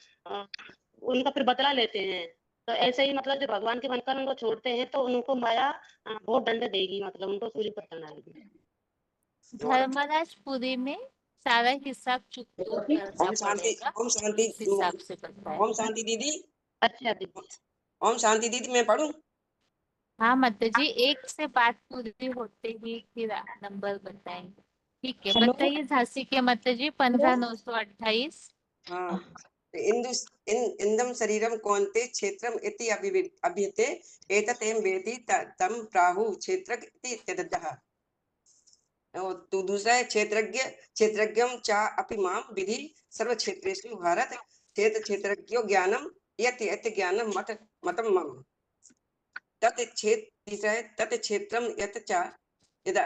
उनका फिर बदला लेते हैं। तो ऐसे ही मतलब जो भगवान के बनकर उनको छोड़ते हैं तो उनको माया बहुत दंड देगी, मतलब उनको सूर्य पर चढ़ाएगी। धर्मराज पुरी में सारा हिसाब चुकता करना ओम शांति, पड़ेगा, ओम शांति, इस हिसाब से बताया ओम है। शांति दीदी। अच्छा दीदी, ओम शांति दीदी, मैं पढ़ूं? हाँ माता जी, एक से बात पूरी होते ही फिर नंबर बताएंगे। ठीक है, हेलो। बताइए झांसी के माता जी। 15,928। हाँ, इंदम शरीरम कौन्ते क्षेत्रम इति अभिधीयते एतत् एवं वेति तं प्राहुः क्षेत्रज्ञ इति तद्वित्। और तो दूसरा है क्षेत्रज्ञम चा अपि मां विधि सर्व क्षेत्रेषु भारत। क्षेत्रज्ञो ज्ञानम यत् यत् ज्ञानम मतं मम। तीसरा है तत् क्षेत्रम यत् च यदा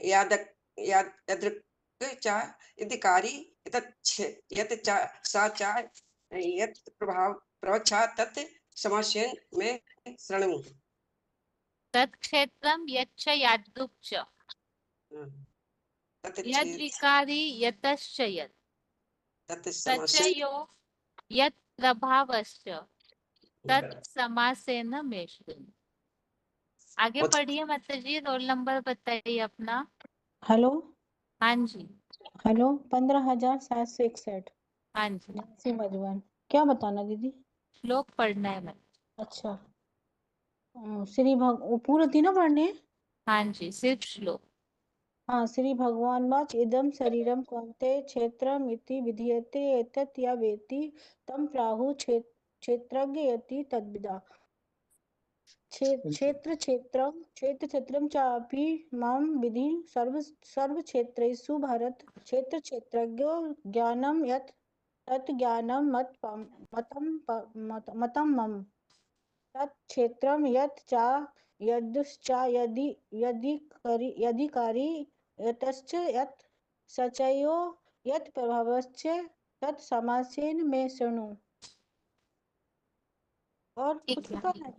यादृक् च इतिकारी यत् च सा च यत् प्रवक्षा तत् समासेन में शृणु। तत्क्षेत्रम यच्च यादृक् च यद् विकारी यतश्च यत् तच्च यो यत् प्रभावश्च तत् समासेन में शृणु। आगे पढ़िए माता जी, रोल नंबर बताइए अपना। हेलो। हाँ जी। हेलो, 15,761। हाँ जी। झांसी मधुबन। क्या बताना दीदी? श्लोक पढ़ना है मतलब। अच्छा। वो पूरे तीनों पढ़ने हैं? हाँ जी, सिर्फ श्लोक। हाँ, श्री भगवान वाच इदं शरीरम कौन्तेय क्षेत्रम इति विधीयते एतत् या वेत्ति तं प्राहुः क्षेत्रज्ञ इति तद्विदा। क्षेत्रं चापि मां विद्धि सर्वक्षेत्रेषु भारत क्षेत्रज्ञो ज्ञानं यत् तत् ज्ञानं मतं मम तत् क्षेत्रं यत् च यदुश्च यदिकारी यतश्च यत् सचयो यत् प्रभावश्च तत् समासेन मे शृणु। और ठीक कुछ है। बताना है?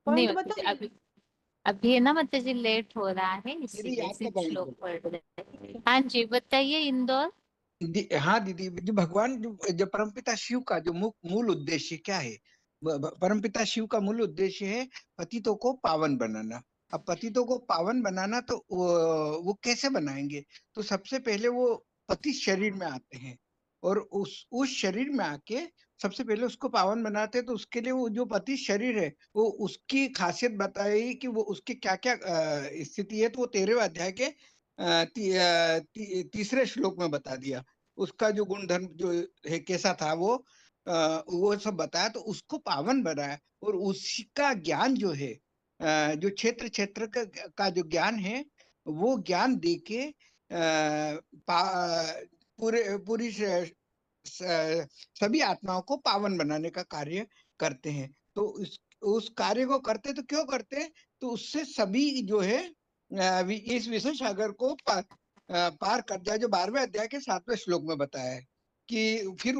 नहीं पॉइंट माता जी, बताइए। अभी है ना माता जी, लेट हो रहा है दीदी इसीलिए आपका सिर्फ पॉइंट श्लोक पढ़ रहे हैं। हाँ जी, बताइए इंदौर। हाँ दीदी, जो भगवान जो परमपिता शिव का जो मूल उद्देश्य क्या है? परमपिता शिव का मूल उद्देश्य है पतितों को पावन बनाना। अब पतितों को पावन बनाना तो वो कैसे बनाएंगे? तो सबसे पहले वो पति शरीर में आते हैं और उस शरीर में आके सबसे पहले उसको पावन बनाते हैं। तो उसके लिए वो जो पति शरीर है वो उसकी खासियत बताई कि वो उसकी क्या क्या स्थिति है। तो वो 13वें अध्याय के तीसरे श्लोक में बता दिया। उसका जो गुणधर्म जो है कैसा था वो सब बताया। तो उसको पावन बनाया और उसका ज्ञान जो है जो क्षेत्र का जो ज्ञान है वो ज्ञान देके पूरी सभी आत्माओं को पावन बनाने का कार्य करते हैं। तो उस कार्य को करते तो क्यों करते हैं? तो उससे सभी जो है इस विषय सागर को पार कर जाए। जो 12वें अध्याय के 7वें श्लोक में बताया है कि फिर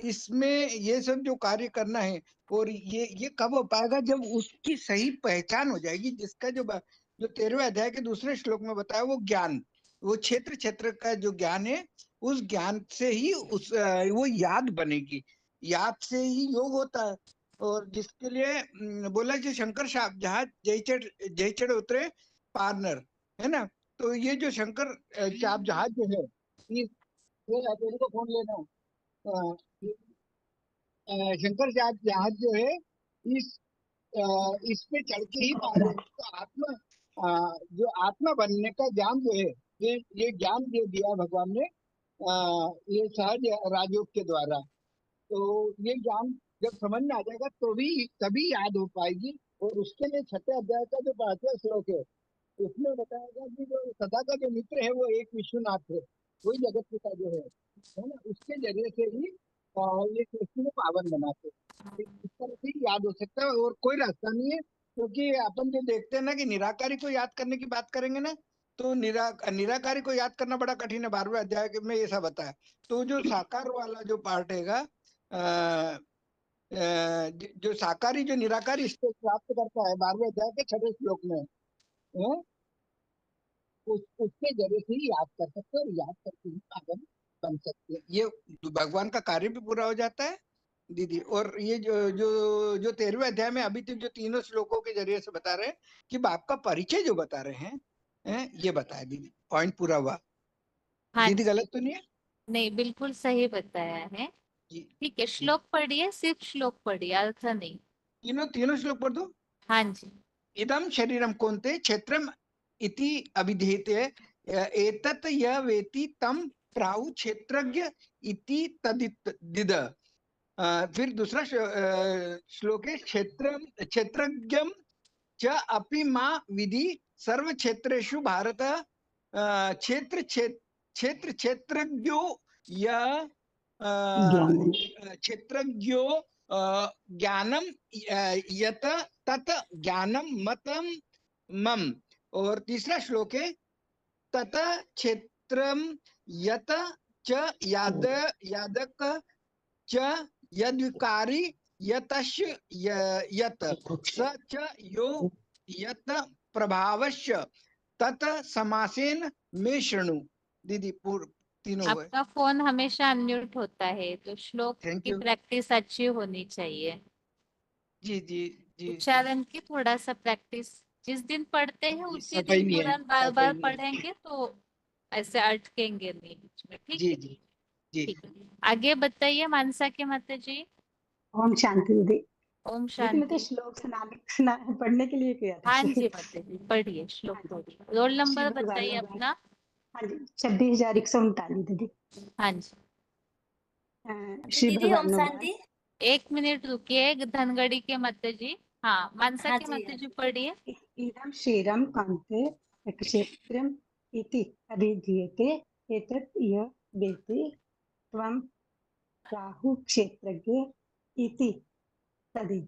इसमें ये सब जो कार्य करना है और ये कब हो पाएगा? जब उसकी सही पहचान हो जाएगी। जिसका जो 13वें अध्याय के दूसरे श्लोक में बताया वो ज्ञान, वो क्षेत्र का जो ज्ञान है उस ज्ञान से ही वो याद बनेगी। याद से ही योग होता है। और जिसके लिए बोला कि शंकर साहब जहाज जय चढ़ उतरे पार्टनर, है ना? तो ये जो शंकर चाप जहाज जो है ये को फोन लेना शंकर चाप जहाज जो है इस पे चढ़ के ही पार होगा। तो आत्मा जो आत्मा बनने का ज्ञान जो है ये ज्ञान जो दिया भगवान ने ये सहज राजयोग के द्वारा। तो ये ज्ञान जब समझ में आ जाएगा तो भी तभी याद हो पाएगी। और उसके लिए 6ठे अध्याय का जो 5वां श्लोक है उसमें बताएगा कि जो सदा का जो मित्र है वो एक विश्वनाथ है, वही जगत पिता जो है ना, उसके जरिए से ही ये कृष्ण को पावन बनाते। इस तरह से ही याद हो सकता है और कोई रास्ता नहीं है। क्योंकि अपन जो देखते हैं ना कि निराकारी को याद करने की बात करेंगे ना तो निराकारी को याद करना बड़ा कठिन है। 12वें अध्याय में ऐसा बताया। तो जो साकार वाला जो पार्ट हैगा जो साकारी जो निराकारी स्टेज प्राप्त करता है 12वें अध्याय के 6ठे श्लोक में उसके जरिए से ही याद कर सकते हैं और याद करके ही पावन बन सकते हैं। ये भगवान का कार्य भी पूरा हो जाता है दीदी। और ये जो 13वें अध्याय में अभी तक जो तीनों श्लोकों के जरिए से बता रहे हैं कि बाप का परिचय जो बता रहे हैं ये बताया दीदी। पॉइंट पूरा हुआ हाँ दीदी? जी, गलत तो नहीं है? नहीं बिल्कुल सही बताया है। ठीक है, श्लोक पढ़िए, सिर्फ श्लोक पढ़िए, अर्थ नहीं। तीनों श्लोक पढ़ दो। हाँ जी। इदं शरीरम कौन्तेय क्षेत्रम इति अभिधीयते एतत् य वेति तं प्राहुः क्षेत्रज्ञ इति तदिद। फिर दूसरा श्लोक है क्षेत्रज्ञं च अपि मा विधि सर्व क्षेत्रेषु भारत क्षेत्रज्ञो क्षेत्रज्ञो ज्ञानम यत तत ज्ञानम मतम मम। और तीसरा श्लोक है तत क्षेत्रम यत च यादक च यद्विकारी यतश्च यत स च यो यत प्रभावश्च तत समासेन मे शृणु। दीदी तीनों हुए। आपका फोन हमेशा अनम्यूट होता है तो श्लोक थैंक की यू। प्रैक्टिस अच्छी होनी चाहिए। जी जी जी। उच्चारण की थोड़ा सा प्रैक्टिस जिस दिन पढ़ते हैं उसी सफाई दिन नहीं है, पूरा बार सफाई बार नहीं है। पढ़ेंगे तो ऐसे अटकेंगे नहीं बीच में। ठीक जी है। जी जी ठीक है, आगे बताइए मानसा के माता जी। ओम शांति दीदी। ओम दीदी मैं तो शांति। श्लोक पढ़ने के लिए किया था हाँ सर। जी माता जी, पढ़िए श्लोक हाँ जी। पढ़िए। रोल श्री नंबर भगवान बताइए वाच। अपना। हाँ जी 26,139 दीदी। हाँ जी। श्री दीदी ओम भगवान वाच। शांति। 1 मिनट रुकिए धनगढ़ी के माता जी। हाँ मानसा हाँ के जी माता जी पढ़िए। इदं क्षीरं कान्ते क्षेत्रम् इति अभिधीयते एतत् य वेति त्वं प्राहुः क्षेत्रज्ञ इति तदि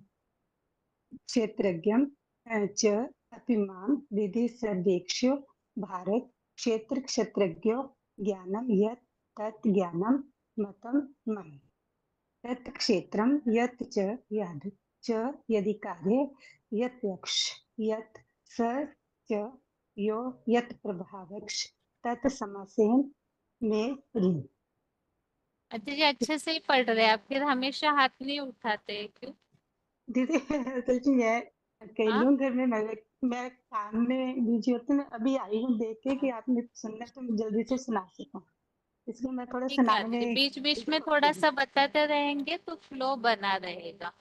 क्षेत्रज्ञं च अपि मां विधि सर्वेक्षु भारत क्षेत्र क्षेत्रज्ञो ज्ञानं यत् तत् ज्ञानं मतं मम तत् क्षेत्रं यत् च यादृ च यदि कार्ये यत् यक्ष यत् स च यो यत् प्रभावक्ष तत् समासेन में ऋण। माता जी अच्छे से ही पढ़ रहे हैं आप, फिर हमेशा हाथ नहीं उठाते क्यों? दीदी असल में मैं हाँ अकेली घर में मैं काम में बिजी होती हूँ। मैं अभी आई हूँ देख के कि आपने सुनना तो मैं जल्दी से सुना सकूं, इसलिए मैं थोड़ा ठीक है सुनाने आती, में बीच बीच में थोड़ा सा बताते रहेंगे तो फ्लो बना रहेगा,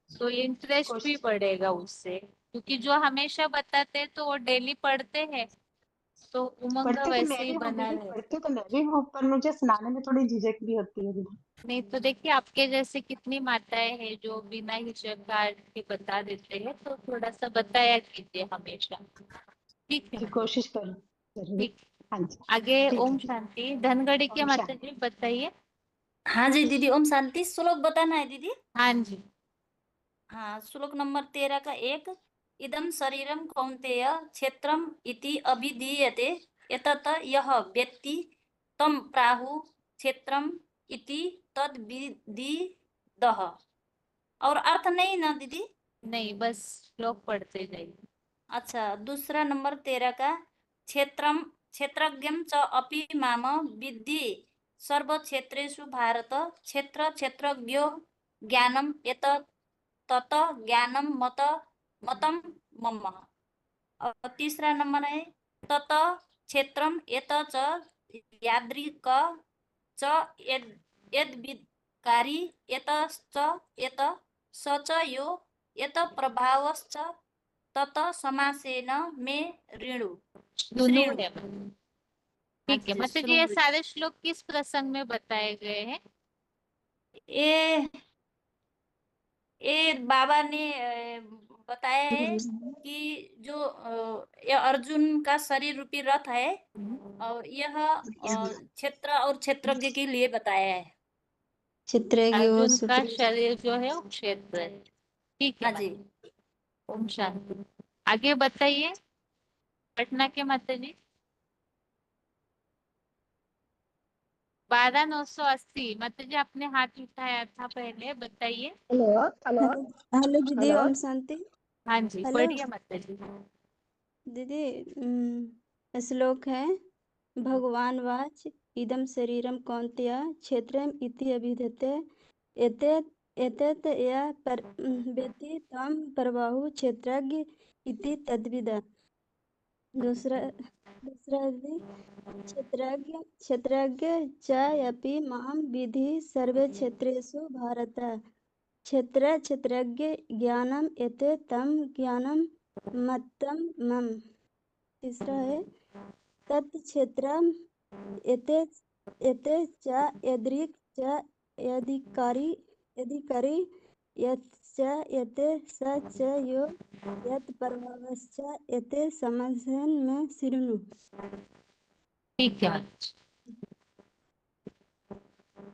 तो इंटरेस्ट भी कोशिश बढ़ेगा उससे, क्योंकि जो हमेशा बताते हैं तो वो डेली पढ़ते हैं तो उमंग पढ़ती तो मैं वैसे ही भी हूँ बना दीदी, रहे। पढ़ती तो मैं भी हूँ पर मुझे सुनाने में थोड़ी झिझक भी होती है दीदी। नहीं तो देखिए आपके जैसे कितनी माताएं हैं जो बिना हिचक के बता देते हैं, तो थोड़ा सा बताया कीजिए हमेशा। ठीक है जी कोशिश करूँ जरूर। ठीक। हाँ जी आगे ठीक ओम है। शांति धनगढ़ी के ओम माता शांति। जी बताइए। हाँ जी दीदी ओम शांति। श्लोक बताना है दीदी। हाँ जी। हाँ श्लोक नंबर 13 का 1। इदं शरीरं कौन्तेय क्षेत्रम् इति अभिधीयते एतत् यः वेत्ति तं प्राहुः क्षेत्रम् इति तद्विदिदः। और अर्थ नहीं ना दीदी? नहीं बस श्लोक पढ़ते जाइए। अच्छा दूसरा नंबर 13 का क्षेत्रम क्षेत्रज्ञं च अपि माम विद्धि सर्वक्षेत्रेषु भारत क्षेत्र क्षेत्रज्ञो ज्ञानम एतत् तत ज्ञानम मतं मम। और तीसरा नंबर है तत क्षेत्रम एत च यादृक च यद्विकारी एतश्च एत स च यो एत प्रभावश्च तत समासेन में ऋणु दोनों श्रीणु। है। हाँ ठीक है जी मतलब सुनो ये दीदी। सारे श्लोक किस प्रसंग में बताए गए हैं? ये ये बाबा ने बताया है कि जो ये अर्जुन का शरीर रूपी रथ है और यह क्षेत्र और क्षेत्रज्ञ के लिए बताया है। अर्जुन का शरीर जो है वो क्षेत्र है। ठीक है हाँ जी। माता। ओम शांति। आगे बताइए पटना के माता जी। 12,980 माता जी आपने हाथ उठाया था पहले, बताइए। हेलो हेलो हेलो दीदी हेलो ओम शांति। हाँ जी हेलो पढ़िए माता जी। दीदी श्लोक है भगवान वाच इदं शरीरं कौन्तेय क्षेत्रम् इति अभिधीयते एतत् या वेत्ति तं प्रबाहुः क्षेत्रज्ञ इति तद्विद। दूसरा क्षेत्रज्ञ च अपि मां विद्धि सर्वे क्षेत्रेषु भारत क्षेत्र क्षेत्रज्ञ ज्ञानम एते तम ज्ञानम मत्तम मम। तीसरा है तत्क्षेत्रम एते एते च यदृक् च यदिकारी यच्च एते स च यो यत् प्रभावश्च एते समझन में शृणु। ठीक है माता जी।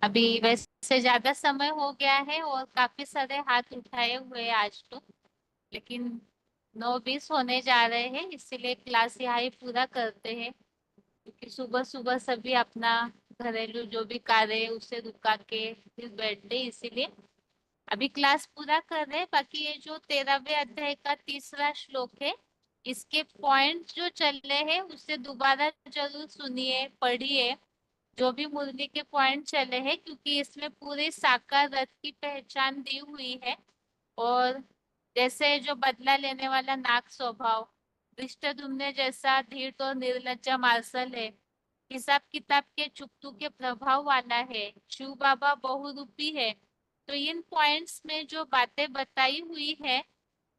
अभी वैसे ज्यादा समय हो गया है और काफी सारे हाथ उठाए हुए हैं आज तो, लेकिन 9:20 होने जा रहे हैं इसीलिए क्लास यहाँ ही पूरा करते हैं, क्योंकि सुबह सुबह सभी अपना घरेलू जो भी कार्य है उसे रुका के फिर बैठते हैं, इसीलिए अभी क्लास पूरा कर रहे हैं। बाकी ये जो 13वें अध्याय का तीसरा श्लोक है, इसके पॉइंट जो चल रहे हैं उसे दोबारा जरूर सुनिए पढ़िए, जो भी मुरली के पॉइंट चले हैं, क्योंकि इसमें पूरे साकार रथ की पहचान दी हुई है। और जैसे जो बदला लेने वाला नाग स्वभाव, धृष्टद्युम्न जैसा धीर और निर्लज्जा मार्शल है, हिसाब किताब के चुकतू के प्रभाव वाला है, शिव बाबा बहुरूपी है। तो इन पॉइंट्स में जो बातें बताई हुई है,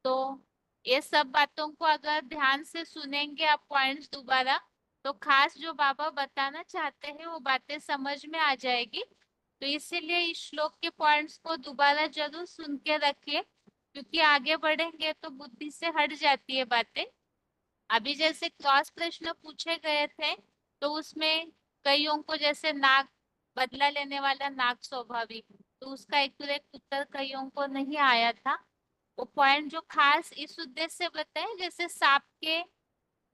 तो ये सब बातों को अगर ध्यान से सुनेंगे आप पॉइंट्स दोबारा, तो खास जो बाबा बताना चाहते हैं वो बातें समझ में आ जाएगी। तो इसीलिए इस श्लोक के पॉइंट्स को दोबारा जरूर सुन के रखिए, क्योंकि आगे बढ़ेंगे तो बुद्धि से हट जाती है बातें। अभी जैसे क्रॉस प्रश्न पूछे गए थे, तो उसमें कईयों को जैसे नाग, बदला लेने वाला नाग स्वाभाविक, तो उसका एक्यूरेट उत्तर कईयों को नहीं आया था। वो पॉइंट जो खास इस उद्देश्य से बताए, जैसे सांप के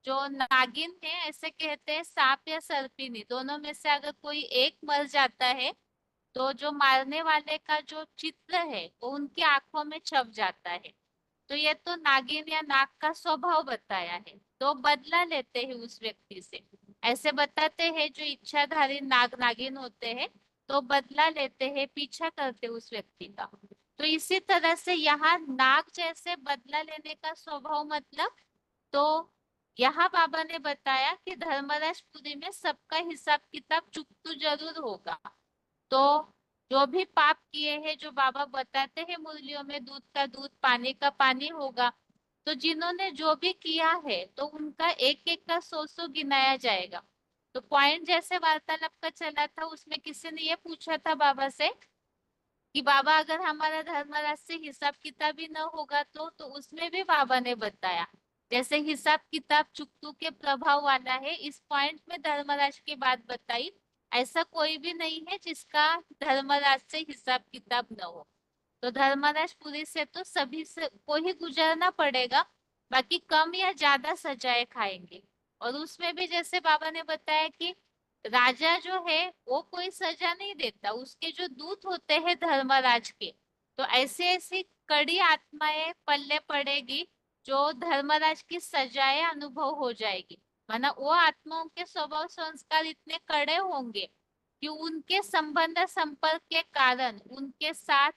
जो नागिन है, ऐसे कहते हैं सांप या सर्पिनी, दोनों में से अगर कोई एक मर जाता है तो जो मारने वाले का जो चित्र है वो उनकी आंखों में छप जाता है। तो ये तो नागिन या नाग का स्वभाव बताया है, तो बदला लेते हैं उस व्यक्ति से। ऐसे बताते हैं जो इच्छाधारी नाग नागिन होते हैं, तो बदला लेते हैं, पीछा करते उस व्यक्ति का। तो इसी तरह से यहाँ नाग जैसे बदला लेने का स्वभाव मतलब, तो यहाँ बाबा ने बताया कि धर्मराजपुरी में सबका हिसाब किताब चुकतू जरूर होगा। तो जो भी पाप किए हैं, जो बाबा बताते हैं मुरलियों में, दूध का दूध पानी का पानी होगा। तो जिन्होंने जो भी किया है तो उनका एक एक का 100 गिनाया जाएगा। तो पॉइंट जैसे वार्तालाप का चला था, उसमें किसी ने ये पूछा था बाबा से कि बाबा अगर हमारा धर्मराज से हिसाब किताब ही न होगा तो उसमें भी बाबा ने बताया, जैसे हिसाब किताब चुकतू के प्रभाव वाला है, इस पॉइंट में धर्मराज की बात बताई। ऐसा कोई भी नहीं है जिसका धर्मराज से हिसाब किताब न हो। तो धर्मराजपुरी से तो सभी से को ही गुजरना पड़ेगा, बाकी कम या ज्यादा सजाएं खाएंगे। और उसमें भी जैसे बाबा ने बताया कि राजा जो है वो कोई सजा नहीं देता, उसके जो दूत होते हैं धर्मराज के, तो ऐसी ऐसी कड़ी आत्माएं पल्ले पड़ेगी जो धर्मराज की सजाएं अनुभव हो जाएगी। माना वो आत्माओं के स्वभाव संस्कार इतने कड़े होंगे कि उनके संबंध संपर्क के कारण उनके साथ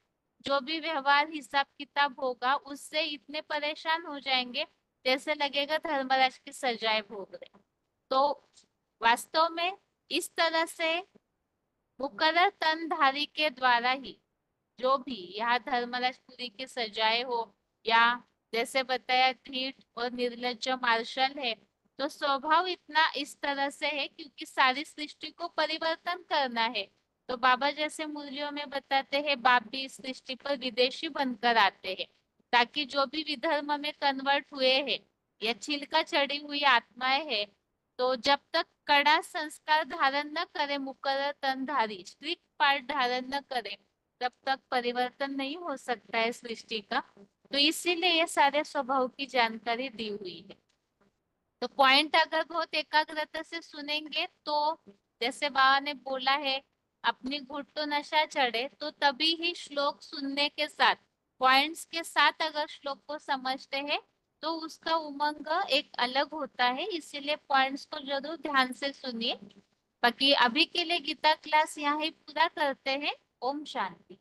जो भी व्यवहार हिसाब किताब होगा उससे इतने परेशान हो जाएंगे जैसे लगेगा धर्मराज की सजाएं भोग रहे। तो वास्तव में इस तरह से मुकर्रर तनधारी के द्वारा ही जो भी यहाँ धर्मराजपुरी की सजाए हो, या जैसे बताया धीट और निर्लज्ज मार्शल है, तो स्वभाव इतना इस तरह से है क्योंकि सारी सृष्टि को परिवर्तन करना है। तो बाबा जैसे मुरलियों में बताते हैं, बाप भी इस सृष्टि पर विदेशी बनकर आते हैं, ताकि जो भी विधर्म में कन्वर्ट हुए हैं या छिलका चढ़ी हुई आत्माएं हैं, तो जब तक कड़ा संस्कार धारण न करे, मुकर्रर तनधारी स्ट्रिक्ट पार्ट धारण न करे, तब तक परिवर्तन नहीं हो सकता है सृष्टि का। तो इसीलिए ये सारे स्वभाव की जानकारी दी हुई है। तो पॉइंट अगर बहुत एकाग्रता से सुनेंगे, तो जैसे बाबा ने बोला है अपनी घुट्टो नशा चढ़े, तो तभी ही श्लोक सुनने के साथ, पॉइंट्स के साथ अगर श्लोक को समझते हैं तो उसका उमंग एक अलग होता है। इसीलिए पॉइंट्स को जरूर ध्यान से सुनिए। बाकी अभी के लिए गीता क्लास यहाँ ही पूरा करते हैं। ओम शांति।